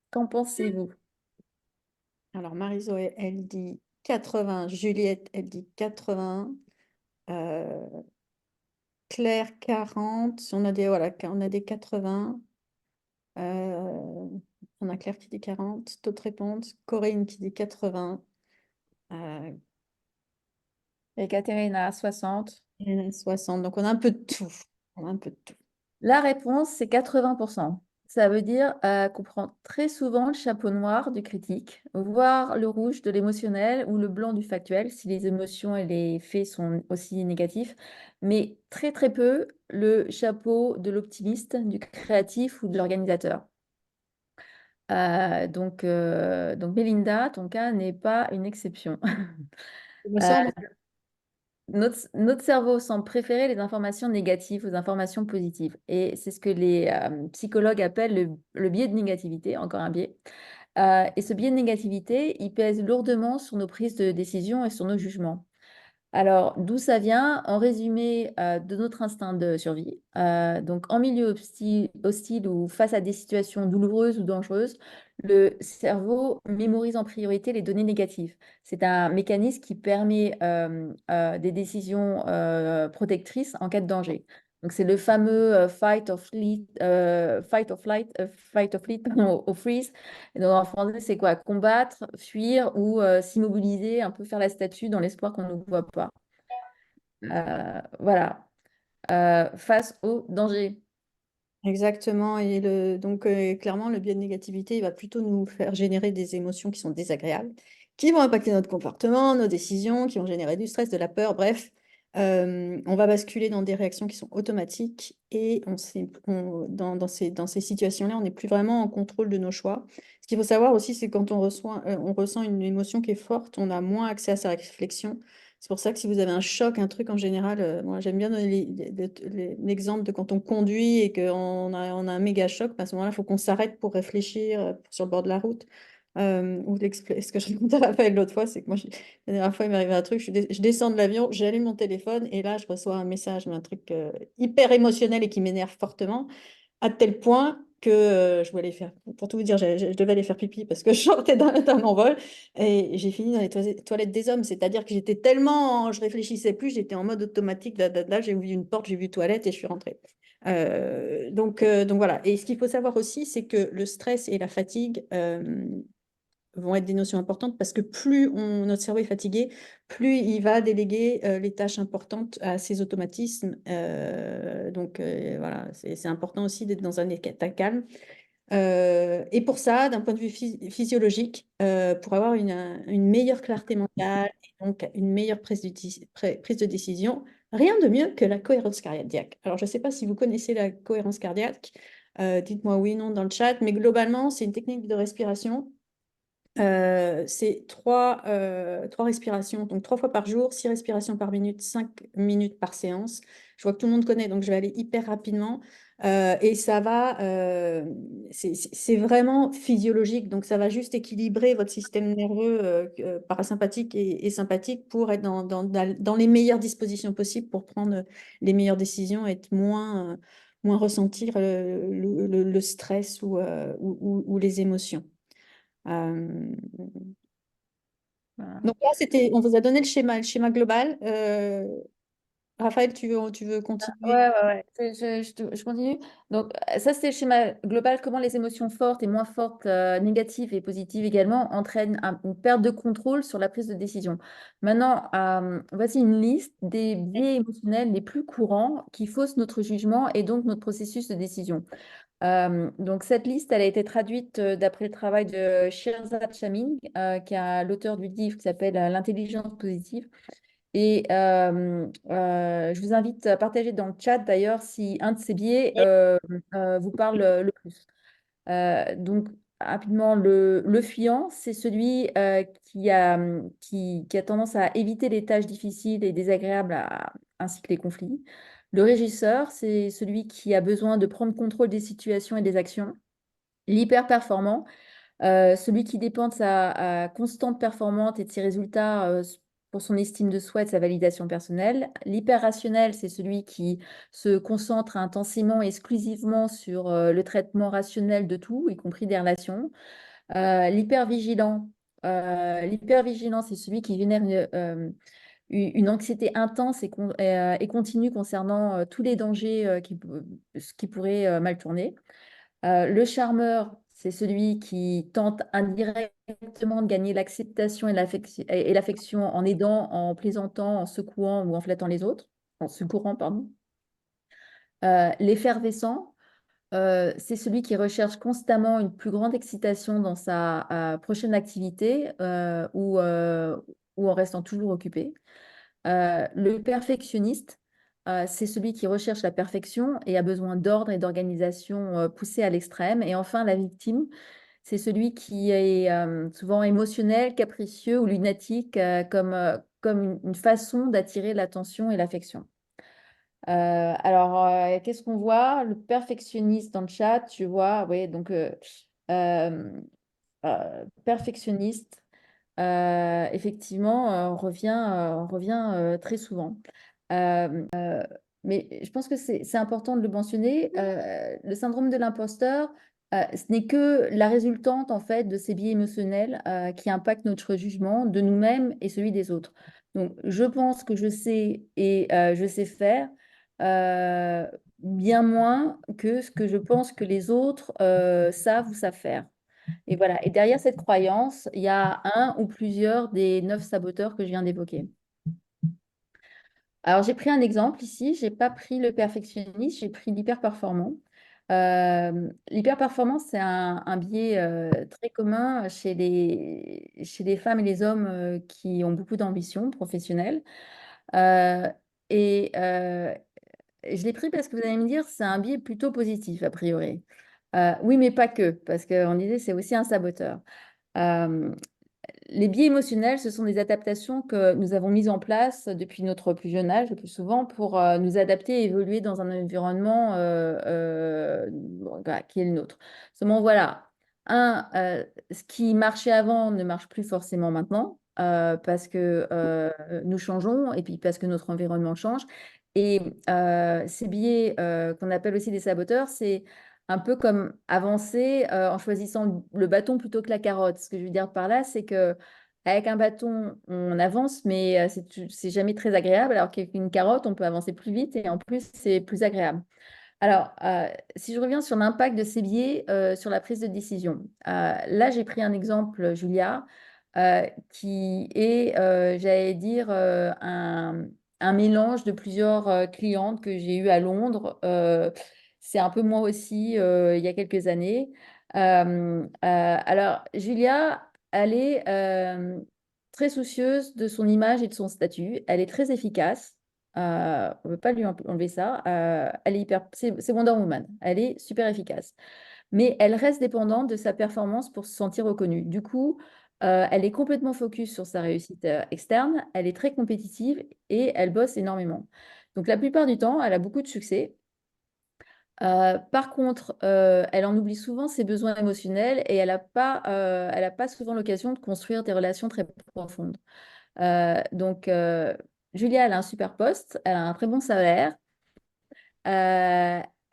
A: Qu'en pensez-vous?
B: Alors Marie-Zoé, elle dit 80. Juliette, elle dit 80. Claire, 40. Voilà, on a des 80. On a Claire qui dit 40. D'autres répondent. Corinne qui dit 80.
A: Et Catherine à 60.
B: Hélène, 60. Donc on a un peu de tout. On a un peu de tout.
A: La réponse, c'est 80%. Ça veut dire qu'on prend très souvent le chapeau noir du critique, voire le rouge de l'émotionnel ou le blanc du factuel, si les émotions et les faits sont aussi négatifs, mais très très peu le chapeau de l'optimiste, du créatif ou de l'organisateur. Donc Mélinda, ton cas n'est pas une exception.
B: Il me
A: Euh,
B: semble.
A: notre cerveau semble préférer les informations négatives aux informations positives. Et c'est ce que les psychologues appellent le biais de négativité, encore un biais. Et ce biais de négativité, il pèse lourdement sur nos prises de décision et sur nos jugements. Alors, d'où ça vient? En résumé, de notre instinct de survie. Donc, en milieu hostile ou face à des situations douloureuses ou dangereuses, le cerveau mémorise en priorité les données négatives. C'est un mécanisme qui permet des décisions protectrices en cas de danger. Donc, c'est le fameux fight or flight, pardon, au freeze. Et donc, en français, c'est quoi? Combattre, fuir ou s'immobiliser, un peu faire la statue dans l'espoir qu'on ne nous voit pas. Voilà. Face au danger.
B: Exactement. Donc, clairement, le biais de négativité, il va plutôt nous faire générer des émotions qui sont désagréables, qui vont impacter notre comportement, nos décisions, qui vont générer du stress, de la peur. Bref, on va basculer dans des réactions qui sont automatiques et dans ces situations-là, on n'est plus vraiment en contrôle de nos choix. Ce qu'il faut savoir aussi, c'est quand on ressent une émotion qui est forte, on a moins accès à sa réflexion. C'est pour ça que si vous avez un choc, un truc en général, moi j'aime bien donner l'exemple de quand on conduit et qu'on a un méga choc, à ce moment-là, il faut qu'on s'arrête pour réfléchir sur le bord de la route. Ou ce que je racontais à Raphaël l'autre fois, c'est que moi, la dernière fois, il m'est arrivé un truc, je descends de l'avion, j'allume mon téléphone et là, je reçois un message, mais un truc hyper émotionnel et qui m'énerve fortement à tel point que je voulais aller faire, pour tout vous dire, je devais aller faire pipi parce que je sortais d'un envol et j'ai fini dans les toilettes des hommes. C'est-à-dire que j'étais tellement, je réfléchissais plus, j'étais en mode automatique. Là, j'ai vu une porte, j'ai vu toilette et je suis rentrée. Donc voilà. Et ce qu'il faut savoir aussi, c'est que le stress et la fatigue vont être des notions importantes parce que plus notre cerveau est fatigué, plus il va déléguer les tâches importantes à ses automatismes. Voilà, c'est important aussi d'être dans un état calme. Et pour ça, d'un point de vue physiologique, pour avoir une meilleure clarté mentale et donc une meilleure prise de décision, rien de mieux que la cohérence cardiaque. Alors, je ne sais pas si vous connaissez la cohérence cardiaque, dites-moi oui, non dans le chat, mais globalement, c'est une technique de respiration. C'est trois respirations, donc 3 fois par jour, 6 respirations par minute, 5 minutes par séance. Je vois que tout le monde connaît, donc je vais aller hyper rapidement. Et ça va, c'est vraiment physiologique, donc ça va juste équilibrer votre système nerveux parasympathique et sympathique pour être dans les meilleures dispositions possibles pour prendre les meilleures décisions et être moins ressentir le stress ou les émotions. Euh,
A: Voilà.
B: donc là, on vous a donné le schéma global. Raphaël, tu veux continuer?
A: Ouais, ouais, ouais. Je continue. Donc, ça, c'est le schéma global, comment les émotions fortes et moins fortes, négatives et positives également, entraînent une perte de contrôle sur la prise de décision. Maintenant, voici une liste des biais émotionnels les plus courants qui faussent notre jugement et donc notre processus de décision. Donc, cette liste, elle a été traduite d'après le travail de Shirzad Chaming, qui est l'auteur du livre qui s'appelle L'intelligence positive. Et je vous invite à partager dans le chat d'ailleurs si un de ces biais vous parle le plus. Donc, rapidement, le fuyant, c'est celui qui a tendance à éviter les tâches difficiles et désagréables ainsi que les conflits. Le régisseur, c'est celui qui a besoin de prendre contrôle des situations et des actions. L'hyper-performant, celui qui dépend de sa constante performance et de ses résultats pour son estime de soi et de sa validation personnelle. L'hyper-rationnel, c'est celui qui se concentre intensément et exclusivement sur le traitement rationnel de tout, y compris des relations. L'hyper-vigilant, c'est celui qui génère une anxiété intense et continue concernant tous les dangers qui pourraient mal tourner. Le charmeur, c'est celui qui tente indirectement de gagner l'acceptation et l'affection en aidant, en plaisantant, en secouant ou en flattant les autres, en secourant, pardon. L'effervescent, c'est celui qui recherche constamment une plus grande excitation dans sa prochaine activité ou en restant toujours occupé. Le perfectionniste, c'est celui qui recherche la perfection et a besoin d'ordre et d'organisation poussée à l'extrême. Et enfin, la victime, c'est celui qui est souvent émotionnel, capricieux ou lunatique, comme une façon d'attirer l'attention et l'affection. Alors, qu'est-ce qu'on voit? Le perfectionniste dans le chat, tu vois, oui, donc euh, perfectionniste, effectivement, on revient très souvent. Mais je pense que c'est important de le mentionner. Le syndrome de l'imposteur, ce n'est que la résultante en fait de ces biais émotionnels qui impactent notre jugement de nous-mêmes et celui des autres. Donc, je pense que je sais et je sais faire euh, bien moins que ce que je pense que les autres savent ou savent faire. Et voilà. Et derrière cette croyance, il y a un ou plusieurs des 9 saboteurs que je viens d'évoquer. Alors, j'ai pris un exemple ici. Je n'ai pas pris le perfectionniste, j'ai pris l'hyperperformant. L'hyperperformance, c'est un biais très commun chez les femmes et les hommes qui ont beaucoup d'ambition professionnelle. Euh, et je l'ai pris parce que vous allez me dire, c'est un biais plutôt positif, a priori. Oui, mais pas que, parce qu'on disait c'est aussi un saboteur. Euh, les biais émotionnels, ce sont des adaptations que nous avons mises en place depuis notre plus jeune âge, le plus souvent, pour nous adapter et évoluer dans un environnement voilà, qui est le nôtre. Seulement, voilà, ce qui marchait avant ne marche plus forcément maintenant, parce que nous changeons et puis parce que notre environnement change. Et ces biais qu'on appelle aussi des saboteurs, c'est un peu comme avancer en choisissant le bâton plutôt que la carotte. Ce que je veux dire par là, c'est que avec un bâton, on avance, mais c'est jamais très agréable, alors qu'avec une carotte, on peut avancer plus vite et en plus, c'est plus agréable. Alors, si je reviens sur l'impact de ces biais sur la prise de décision, là, j'ai pris un exemple, Julia, qui est, j'allais dire, un mélange de plusieurs clientes que j'ai eues à Londres. C'est un peu moi aussi, il y a quelques années. Alors, Julia, elle est très soucieuse de son image et de son statut. Elle est très efficace. On ne peut pas lui enlever ça. Elle est c'est Wonder Woman. Elle est super efficace. Mais elle reste dépendante de sa performance pour se sentir reconnue. Du coup, elle est complètement focus sur sa réussite externe. Elle est très compétitive et elle bosse énormément. Donc, la plupart du temps, elle a beaucoup de succès. Par contre, elle en oublie souvent ses besoins émotionnels et elle a pas souvent l'occasion de construire des relations très profondes. Donc, Julia, elle a un super poste, elle a un très bon salaire.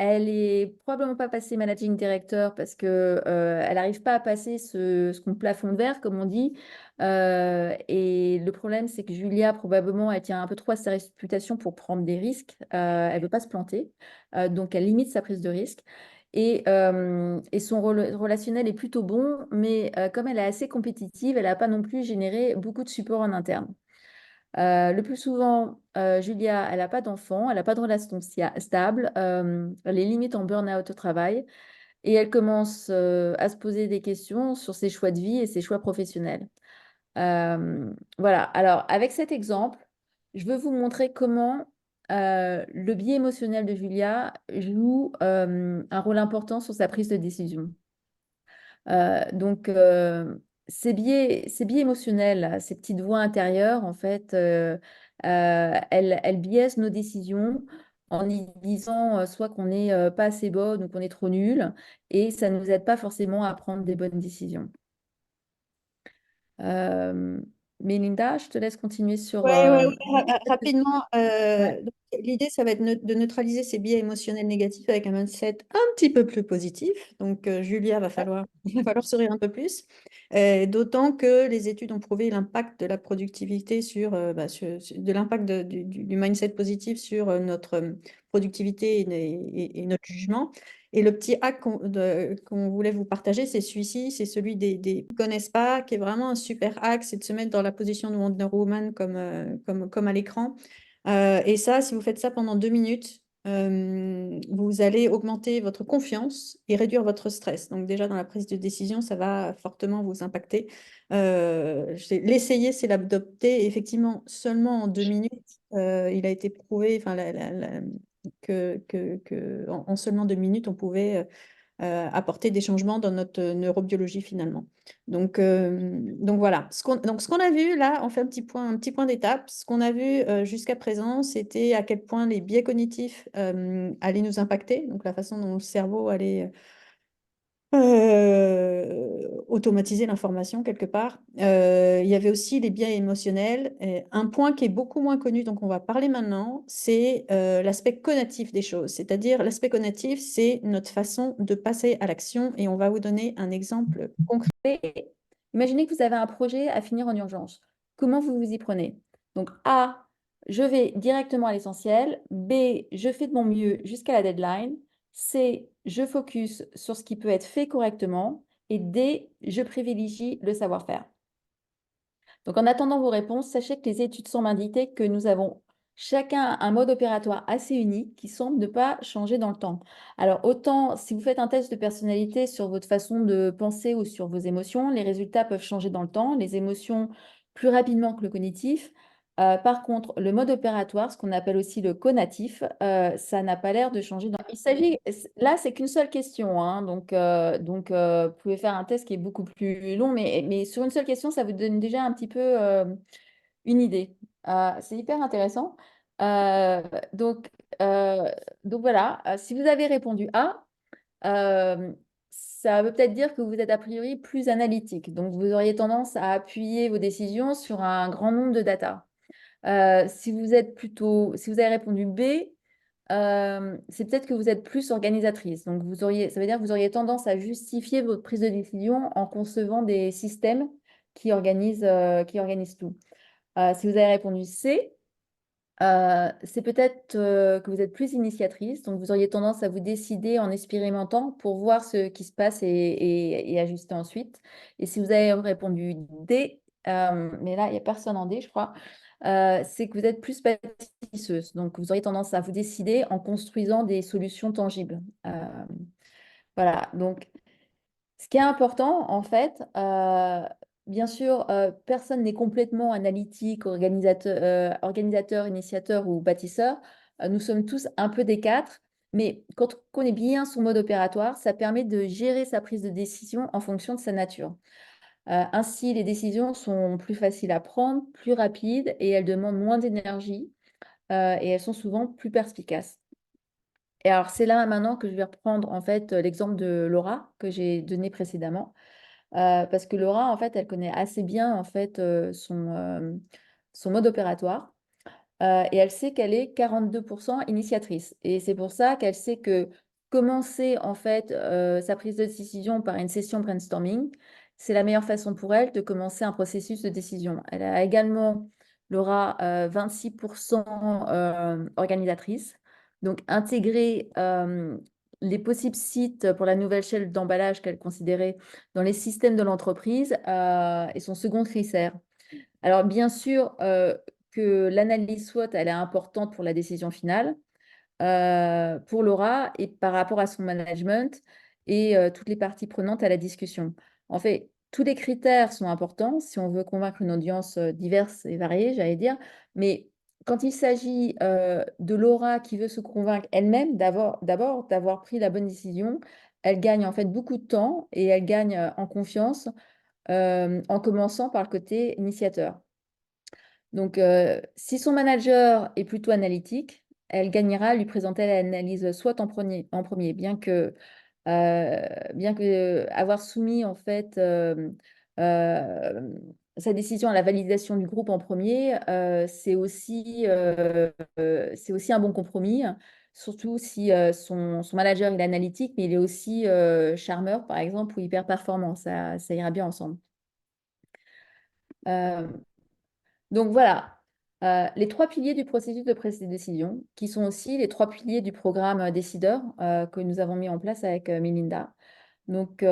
A: Elle est probablement pas passée managing director parce que elle n'arrive pas à passer ce qu'on plafond de verre, comme on dit. Et le problème, c'est que Julia, probablement, elle tient un peu trop à sa réputation pour prendre des risques. Elle ne veut pas se planter. Donc, elle limite sa prise de risque. Et son relationnel est plutôt bon, mais comme elle est assez compétitive, elle n'a pas non plus généré beaucoup de support en interne. Le plus souvent, Julia, elle n'a pas d'enfant, elle n'a pas de relation stable, elle est limite en burn-out au travail et elle commence à se poser des questions sur ses choix de vie et ses choix professionnels. Voilà, alors avec cet exemple, je veux vous montrer comment le biais émotionnel de Julia joue un rôle important sur sa prise de décision. Donc, ces biais émotionnels, ces petites voix intérieures, en fait, elles biaisent nos décisions en y disant soit qu'on n'est pas assez bonne ou qu'on est trop nul, et ça ne nous aide pas forcément à prendre des bonnes décisions. Euh, Mélinda, je te laisse continuer sur...
B: Ouais, rapidement,
A: Ouais.
B: donc, l'idée, ça va être de neutraliser ces biais émotionnels négatifs avec un mindset un petit peu plus positif. Donc, Julia, va falloir sourire un peu plus. D'autant que les études ont prouvé l'impact de la productivité de l'impact du mindset positif sur notre productivité et notre jugement. Et le petit hack qu'on voulait vous partager, c'est celui-ci, c'est celui des qui ne connaissent pas, qui est vraiment un super hack, c'est de se mettre dans la position de Wonder Woman comme à l'écran. Et ça, si vous faites ça pendant 2 minutes, vous allez augmenter votre confiance et réduire votre stress. Donc déjà, dans la prise de décision, ça va fortement vous impacter. L'essayer, c'est l'adopter. Effectivement, seulement en 2 minutes, il a été prouvé, enfin, en seulement 2 minutes, on pouvait apporter des changements dans notre neurobiologie finalement. Donc voilà. Donc ce qu'on a vu là, on fait un petit point d'étape. Ce qu'on a vu jusqu'à présent, c'était à quel point les biais cognitifs allaient nous impacter, donc la façon dont le cerveau allait automatiser l'information quelque part. Il y avait aussi les biais émotionnels. Et un point qui est beaucoup moins connu, donc on va parler maintenant, c'est l'aspect cognitif des choses. C'est-à-dire, l'aspect cognitif, c'est notre façon de passer à l'action. Et on va vous donner un exemple concret.
A: Imaginez que vous avez un projet à finir en urgence. Comment vous vous y prenez? Donc, A, je vais directement à l'essentiel. B, je fais de mon mieux jusqu'à la deadline. C, je focus sur ce qui peut être fait correctement. Et D, je privilégie le savoir-faire. Donc, en attendant vos réponses, sachez que les études semblent indiquer que nous avons chacun un mode opératoire assez unique qui semble ne pas changer dans le temps. Alors, autant si vous faites un test de personnalité sur votre façon de penser ou sur vos émotions, les résultats peuvent changer dans le temps, les émotions plus rapidement que le cognitif. Par contre, le mode opératoire, ce qu'on appelle aussi le conatif, ça n'a pas l'air de changer dans il s'agit, là, c'est qu'une seule question, hein, vous pouvez faire un test qui est beaucoup plus long, mais sur une seule question, ça vous donne déjà un petit peu une idée. C'est hyper intéressant. Euh, donc, euh, donc voilà, si vous avez répondu A, ça veut peut-être dire que vous êtes a priori plus analytique. Donc, vous auriez tendance à appuyer vos décisions sur un grand nombre de data. Si vous avez répondu B, c'est peut-être que vous êtes plus organisatrice. Donc, ça veut dire que vous auriez tendance à justifier votre prise de décision en concevant des systèmes qui organisent tout. Si vous avez répondu C, c'est peut-être que vous êtes plus initiatrice, donc vous auriez tendance à vous décider en expérimentant pour voir ce qui se passe et ajuster ensuite. Et si vous avez répondu D, mais là, il n'y a personne en D, je crois, c'est que vous êtes plus bâtisseuse. Donc, vous auriez tendance à vous décider en construisant des solutions tangibles. Voilà, donc ce qui est important, en fait, bien sûr, personne n'est complètement analytique, organisateur, initiateur ou bâtisseur. Nous sommes tous un peu des quatre, mais quand on connaît bien son mode opératoire, ça permet de gérer sa prise de décision en fonction de sa nature. Ainsi, les décisions sont plus faciles à prendre, plus rapides et elles demandent moins d'énergie et elles sont souvent plus perspicaces. Et alors, c'est là maintenant que je vais reprendre en fait l'exemple de Laura que j'ai donné précédemment. Parce que Laura, en fait, elle connaît assez bien en fait son mode opératoire et elle sait qu'elle est 42% initiatrice. Et c'est pour ça qu'elle sait que commencer en fait sa prise de décision par une session brainstorming, c'est la meilleure façon pour elle de commencer un processus de décision. Elle a également, Laura, 26% organisatrice. Donc, intégrer les possibles sites pour la nouvelle chaîne d'emballage qu'elle considérait dans les systèmes de l'entreprise est son second critère. Alors, bien sûr que l'analyse SWOT, elle est importante pour la décision finale, pour Laura et par rapport à son management et toutes les parties prenantes à la discussion. En fait, tous les critères sont importants si on veut convaincre une audience diverse et variée, j'allais dire, mais quand il s'agit de Laura qui veut se convaincre elle-même d'abord d'avoir pris la bonne décision, elle gagne en fait beaucoup de temps et elle gagne en confiance en commençant par le côté initiateur. Donc, si son manager est plutôt analytique, elle gagnera à lui présenter l'analyse soit en premier, bien que avoir soumis en fait euh, sa décision à la validation du groupe en premier, c'est aussi un bon compromis, surtout si son manager il est analytique, mais il est aussi charmeur, par exemple, ou hyper performant. Ça ira bien ensemble. Euh, donc voilà, les trois piliers du processus de prise de décision, qui sont aussi les trois piliers du programme Décideur que nous avons mis en place avec Melinda. Donc,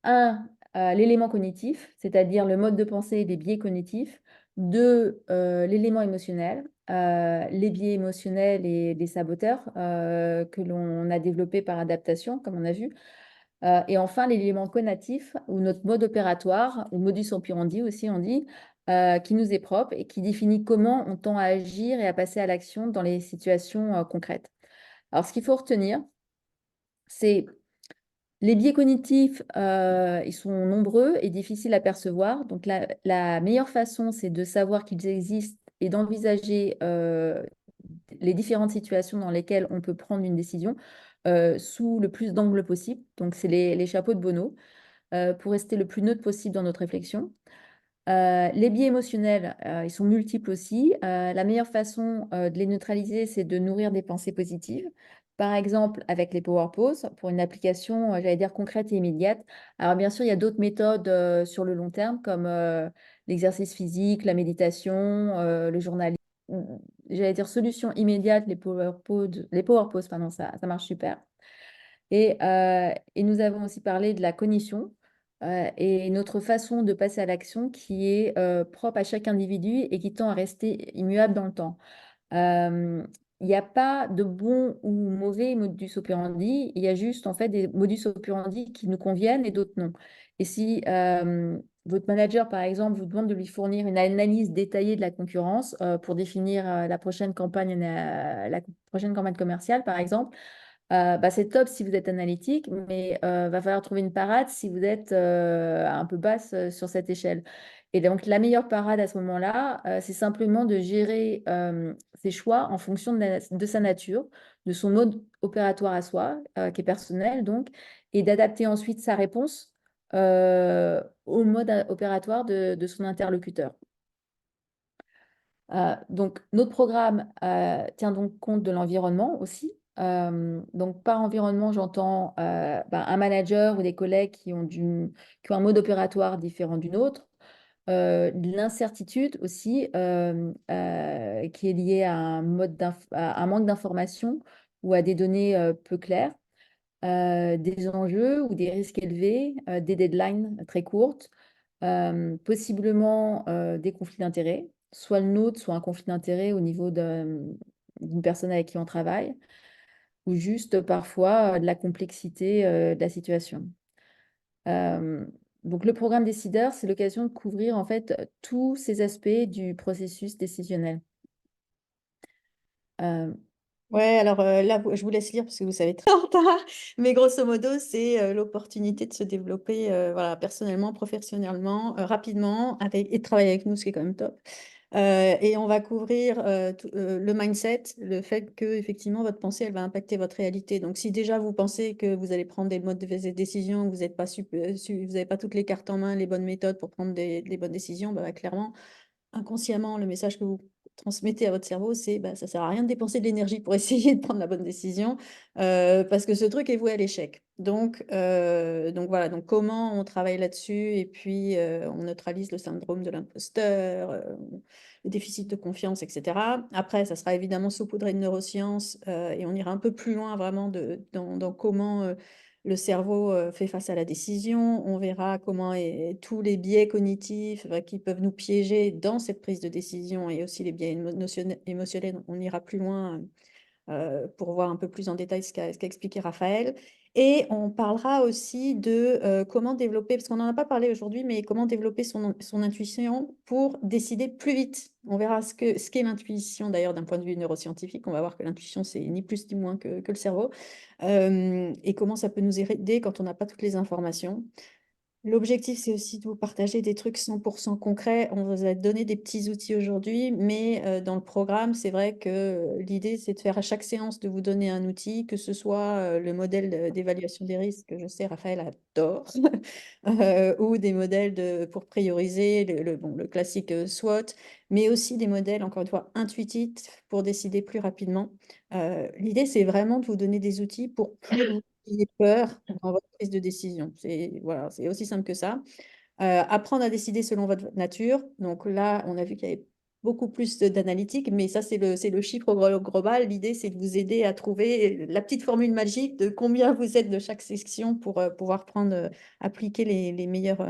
A: un, l'élément cognitif, c'est-à-dire le mode de pensée et les biais cognitifs. Deux, l'élément émotionnel, les biais émotionnels et les saboteurs que l'on a développés par adaptation, comme on a vu. Et enfin, l'élément conatif, ou notre mode opératoire, ou modus operandi aussi, on dit, qui nous est propre et qui définit comment on tend à agir et à passer à l'action dans les situations concrètes. Alors, ce qu'il faut retenir, c'est les biais cognitifs, ils sont nombreux et difficiles à percevoir. Donc, la meilleure façon, c'est de savoir qu'ils existent et d'envisager les différentes situations dans lesquelles on peut prendre une décision sous le plus d'angles possible. Donc, c'est les chapeaux de Bono pour rester le plus neutre possible dans notre réflexion. Les biais émotionnels, ils sont multiples aussi. La meilleure façon de les neutraliser, c'est de nourrir des pensées positives. Par exemple, avec les Power Poses, pour une application, j'allais dire, concrète et immédiate. Alors, bien sûr, il y a d'autres méthodes sur le long terme, comme l'exercice physique, la méditation, le journalisme. J'allais dire solution immédiate, les Power Poses, pardon, ça marche super. Et nous avons aussi parlé de la cognition et notre façon de passer à l'action qui est propre à chaque individu et qui tend à rester immuable dans le temps. Euh, Il n'y a pas de bon ou mauvais modus operandi, il y a juste en fait des modus operandi qui nous conviennent et d'autres non. Et si votre manager, par exemple, vous demande de lui fournir une analyse détaillée de la concurrence pour définir la prochaine campagne commerciale, par exemple, C'est top si vous êtes analytique, mais va falloir trouver une parade si vous êtes un peu basse sur cette échelle. Et donc, la meilleure parade à ce moment-là, c'est simplement de gérer ses choix en fonction de sa nature, de son mode opératoire à soi, qui est personnel, donc, et d'adapter ensuite sa réponse au mode opératoire de son interlocuteur. Donc, notre programme tient donc compte de l'environnement aussi. Donc, par environnement, j'entends un manager ou des collègues qui ont un mode opératoire différent d'une autre. L'incertitude aussi, qui est liée à à un manque d'information ou à des données peu claires, des enjeux ou des risques élevés, des deadlines très courtes, possiblement des conflits d'intérêts, soit le nôtre, soit un conflit d'intérêts au niveau d'une personne avec qui on travaille, ou juste parfois de la complexité de la situation. Euh, donc le programme décideur, c'est l'occasion de couvrir en fait tous ces aspects du processus décisionnel. Euh,
B: Ouais, alors là, je vous laisse lire parce que vous savez très en retard, mais grosso modo, c'est l'opportunité de se développer voilà, personnellement, professionnellement, rapidement, et de travailler avec nous, ce qui est quand même top. Et on va couvrir le mindset, le fait que effectivement votre pensée, elle va impacter votre réalité. Donc, si déjà vous pensez que vous allez prendre des modes de décision, que vous n'êtes pas vous n'avez pas toutes les cartes en main, les bonnes méthodes pour prendre les bonnes décisions, clairement, inconsciemment, le message que vous transmettez à votre cerveau, c'est ça sert à rien de dépenser de l'énergie pour essayer de prendre la bonne décision parce que ce truc est voué à l'échec. Donc voilà, donc comment on travaille là-dessus et puis on neutralise le syndrome de l'imposteur, le déficit de confiance, etc. Après, ça sera évidemment saupoudré de neurosciences et on ira un peu plus loin vraiment dans comment le cerveau fait face à la décision. On verra comment tous les biais cognitifs qui peuvent nous piéger dans cette prise de décision et aussi les biais émotionnels. On ira plus loin pour voir un peu plus en détail ce qu'a expliqué Raphaël. Et on parlera aussi de comment développer, parce qu'on n'en a pas parlé aujourd'hui, mais comment développer son intuition pour décider plus vite. On verra ce qu'est l'intuition, d'ailleurs, d'un point de vue neuroscientifique. On va voir que l'intuition, c'est ni plus ni moins que le cerveau. Et comment ça peut nous aider quand on n'a pas toutes les informations. L'objectif, c'est aussi de vous partager des trucs 100% concrets. On vous a donné des petits outils aujourd'hui, mais dans le programme, c'est vrai que l'idée, c'est de faire à chaque séance de vous donner un outil, que ce soit le modèle d'évaluation des risques, que je sais, Raphaël adore, ou des modèles pour prioriser, le classique SWOT, mais aussi des modèles, encore une fois, intuitifs pour décider plus rapidement. L'idée, c'est vraiment de vous donner des outils pour plus vous ayez peur dans votre prise de décision. Voilà, c'est aussi simple que ça. Apprendre à décider selon votre nature. Donc là, on a vu qu'il y avait beaucoup plus d'analytique, mais ça, c'est le chiffre global. L'idée, c'est de vous aider à trouver la petite formule magique de combien vous êtes de chaque section pour pouvoir appliquer les meilleures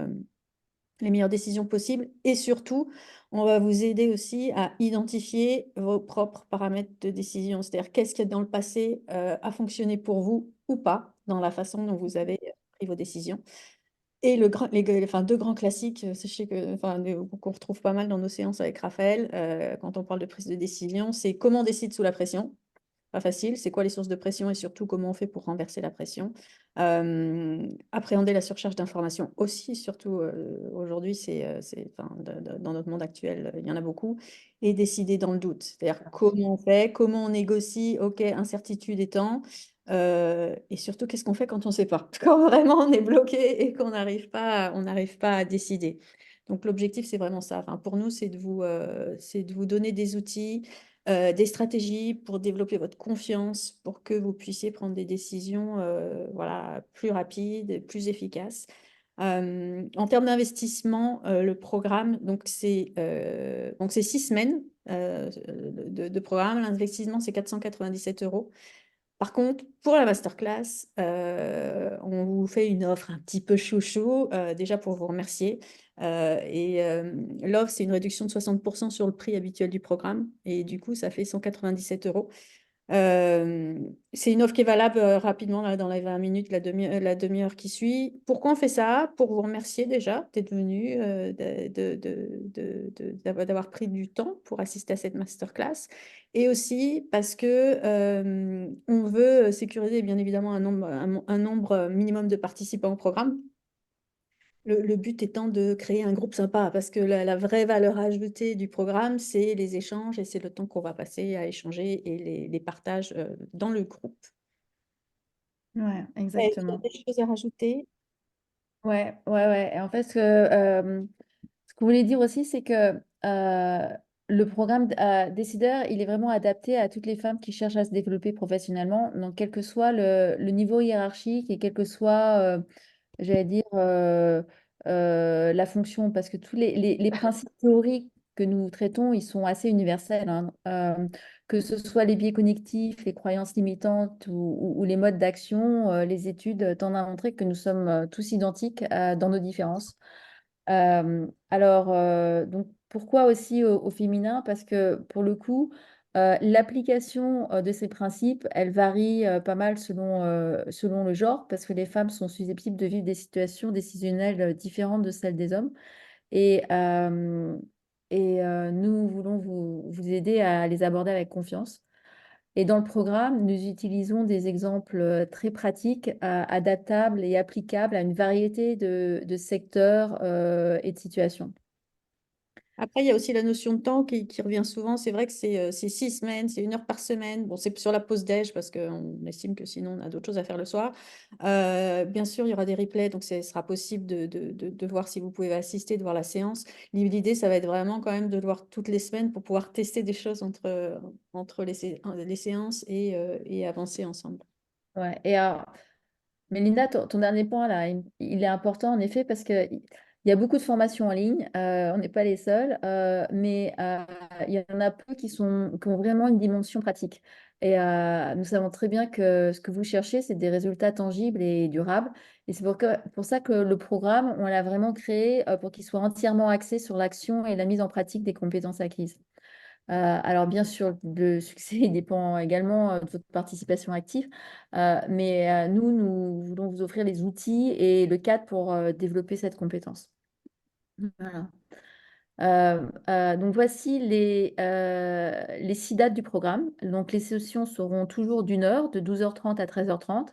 B: décisions possibles. Et surtout, on va vous aider aussi à identifier vos propres paramètres de décision. C'est-à-dire qu'est-ce qui, dans le passé, a fonctionné pour vous ou pas dans la façon dont vous avez pris vos décisions. Et deux grands classiques, sachez qu'on retrouve pas mal dans nos séances avec Raphaël, quand on parle de prise de décision, c'est comment on décide sous la pression. Pas facile, c'est quoi les sources de pression et surtout comment on fait pour renverser la pression. Appréhender la surcharge d'informations aussi, surtout aujourd'hui, dans notre monde actuel, il y en a beaucoup. Et décider dans le doute, c'est-à-dire comment on fait, comment on négocie, ok, incertitude étant, et surtout qu'est-ce qu'on fait quand on ne sait pas, quand vraiment on est bloqué et qu'on n'arrive pas à décider. Donc l'objectif, c'est vraiment ça. Enfin, pour nous, c'est de vous donner des outils des stratégies pour développer votre confiance, pour que vous puissiez prendre des décisions voilà, plus rapides, plus efficaces. En termes d'investissement, le programme, donc c'est 6 semaines de programme. L'investissement, c'est 497 €. Par contre, pour la masterclass, on vous fait une offre un petit peu chouchou, déjà pour vous remercier. L'offre, c'est une réduction de 60% sur le prix habituel du programme. Et du coup, ça fait 197 €. C'est une offre qui est valable rapidement là, dans les 20 minutes, la demi-heure qui suit. Pourquoi on fait ça? Pour vous remercier déjà d'être venu, d'avoir pris du temps pour assister à cette masterclass. Et aussi parce que on veut sécuriser bien évidemment un nombre minimum de participants au programme. Le but étant de créer un groupe sympa, parce que la vraie valeur ajoutée du programme, c'est les échanges et c'est le temps qu'on va passer à échanger et les partages dans le groupe.
A: Ouais,
B: Est-ce qu'il y a
A: exactement.
B: des choses à rajouter?
A: Ouais. Et en fait, ce qu'on voulait dire aussi, c'est que le programme Décideur, il est vraiment adapté à toutes les femmes qui cherchent à se développer professionnellement, donc quel que soit le niveau hiérarchique et quel que soit, j'allais dire, la fonction, parce que tous les principes théoriques que nous traitons, ils sont assez universels, hein. Que ce soit les biais cognitifs, les croyances limitantes ou les modes d'action, les études tendent à montrer que nous sommes tous identiques dans nos différences. Donc pourquoi aussi au féminin? Parce que pour le coup, l'application de ces principes, elle varie pas mal selon le genre, parce que les femmes sont susceptibles de vivre des situations décisionnelles différentes de celles des hommes. Et, euh, Nous voulons vous aider à les aborder avec confiance. Et dans le programme, nous utilisons des exemples très pratiques, adaptables et applicables à une variété de secteurs et de situations.
B: Après, il y a aussi la notion de temps qui revient souvent. C'est vrai que c'est 6 semaines, c'est 1 heure par semaine. Bon, c'est sur la pause déj parce qu'on estime que sinon on a d'autres choses à faire le soir. Bien sûr, il y aura des replays, donc ce sera possible de voir si vous pouvez assister, de voir la séance. L'idée, ça va être vraiment quand même de le voir toutes les semaines pour pouvoir tester des choses entre les séances et avancer ensemble.
A: Ouais. Mélinda, ton dernier point là, il est important en effet parce qu'il y a beaucoup de formations en ligne, on n'est pas les seuls, mais il y en a peu qui ont vraiment une dimension pratique. Et nous savons très bien que ce que vous cherchez, c'est des résultats tangibles et durables. Et c'est pour ça que le programme, on l'a vraiment créé pour qu'il soit entièrement axé sur l'action et la mise en pratique des compétences acquises. Alors bien sûr, le succès il dépend également de votre participation active, mais nous voulons vous offrir les outils et le cadre pour développer cette compétence. Voilà. Donc voici les 6 dates du programme. Donc les sessions seront toujours d'1 heure, de 12h30 à 13h30,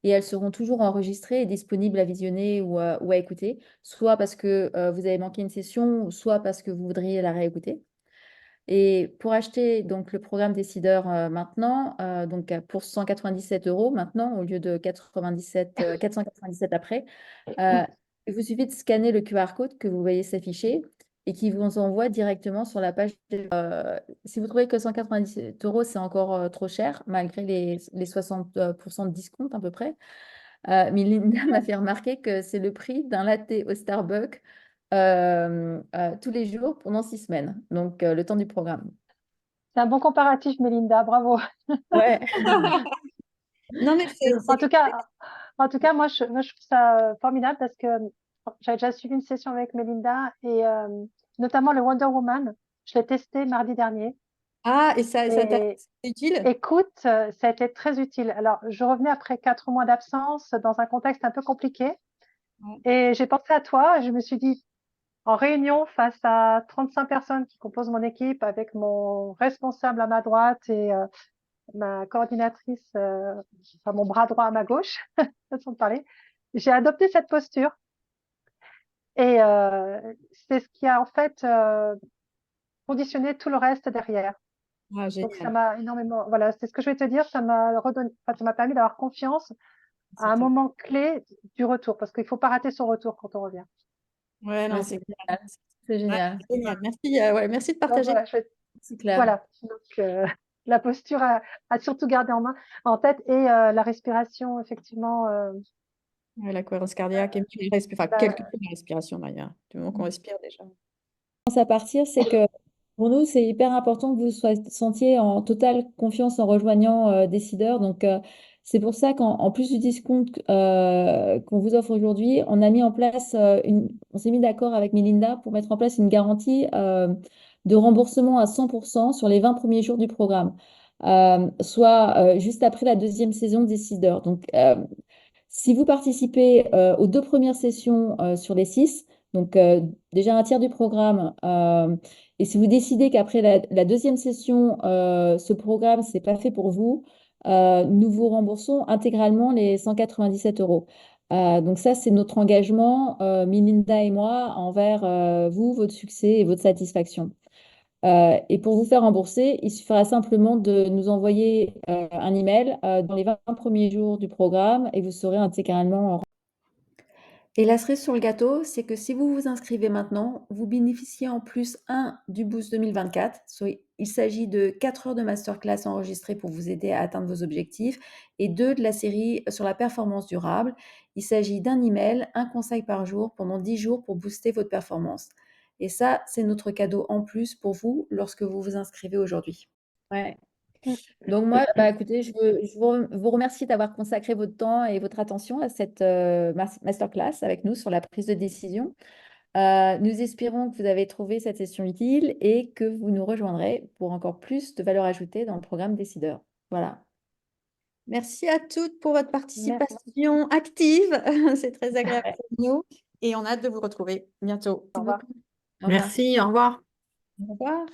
A: et elles seront toujours enregistrées et disponibles à visionner ou à écouter, soit parce que vous avez manqué une session, soit parce que vous voudriez la réécouter. Et pour acheter donc le programme Décideur maintenant, donc pour 197 € maintenant, au lieu de 497 après, euh, il vous suffit de scanner le QR code que vous voyez s'afficher et qui vous envoie directement sur la page. Si vous trouvez que 197 €, c'est encore trop cher, malgré les 60% de discount à peu près, Melinda m'a fait remarquer que c'est le prix d'un latte au Starbucks tous les jours pendant 6 semaines, donc le temps du programme.
C: C'est un bon comparatif, Mélinda, bravo.
A: Ouais.
B: Non, mais
C: En tout cas, en tout cas, moi, je trouve ça formidable parce que j'avais déjà suivi une session avec Mélinda et notamment le Wonder Woman. Je l'ai testé mardi dernier.
B: Ah, et ça t'a
C: Et
B: c'est utile?
C: écoute, ça a été très utile. Alors, je revenais après 4 mois d'absence dans un contexte un peu compliqué
B: Ouais.
C: et j'ai pensé à toi et je me suis dit, en réunion face à 35 personnes qui composent mon équipe avec mon responsable à ma droite et ma coordinatrice, enfin mon bras droit à ma gauche, façon de parler. J'ai adopté cette posture et c'est ce qui a en fait conditionné tout le reste derrière.
B: Ah,
C: Donc ça
B: génial.
C: m'a énormément, voilà, c'est ce que je vais te dire, ça m'a redonné, enfin, ça m'a permis d'avoir confiance à
B: C'est
C: un
B: top.
C: moment clé du retour, parce qu'il faut pas rater son retour quand on revient.
B: Ouais,
A: Ouais,
B: non,
A: c'est
B: c'est clair.
A: génial. C'est
B: Ouais,
A: génial.
B: c'est génial. Merci, ouais, merci de
C: Donc
B: partager.
C: voilà,
A: C'est clair.
C: voilà. Donc la posture à surtout garder en main, en tête et la respiration effectivement.
B: Ouais, la cohérence cardiaque et puis enfin, quelle que
C: La-
B: soit la respiration d'ailleurs, du moment qu'on respire déjà.
A: À partir, c'est que pour nous, c'est hyper important que vous sentiez en totale confiance en rejoignant Décideur. Donc, c'est pour ça qu'en plus du discount qu'on vous offre aujourd'hui, on a mis en place on s'est mis d'accord avec Melinda pour mettre en place une garantie de remboursement à 100% sur les 20 premiers jours du programme. soit juste après la deuxième saison Décideur. Donc, si vous participez aux 2 premières sessions sur les 6, donc déjà un tiers du programme, et si vous décidez qu'après la deuxième session, ce programme, c'est pas fait pour vous, nous vous remboursons intégralement les 197 euros. Donc ça, c'est notre engagement, Melinda et moi, envers vous, votre succès et votre satisfaction. Et pour vous faire rembourser, il suffira simplement de nous envoyer un email dans les 20 premiers jours du programme et vous serez intégralement. Et la cerise sur le gâteau, c'est que si vous vous inscrivez maintenant, vous bénéficiez en plus, du Boost 2024. Il s'agit de 4 heures de masterclass enregistrées pour vous aider à atteindre vos objectifs et 2 de la série sur la performance durable. Il s'agit d'un email, un conseil par jour pendant 10 jours pour booster votre performance. Et ça, c'est notre cadeau en plus pour vous lorsque vous vous inscrivez aujourd'hui. Ouais.
C: Mm.
A: Donc moi, écoutez, je vous remercie d'avoir consacré votre temps et votre attention à cette masterclass avec nous sur la prise de décision. Nous espérons que vous avez trouvé cette session utile et que vous nous rejoindrez pour encore plus de valeur ajoutée dans le programme Décideur. Voilà.
B: Merci à toutes pour votre
C: Merci.
B: participation active. C'est très agréable pour nous et on a hâte de vous retrouver bientôt.
C: Au revoir.
B: Merci beaucoup.
A: Au revoir.
D: Merci, au revoir.
B: Au revoir.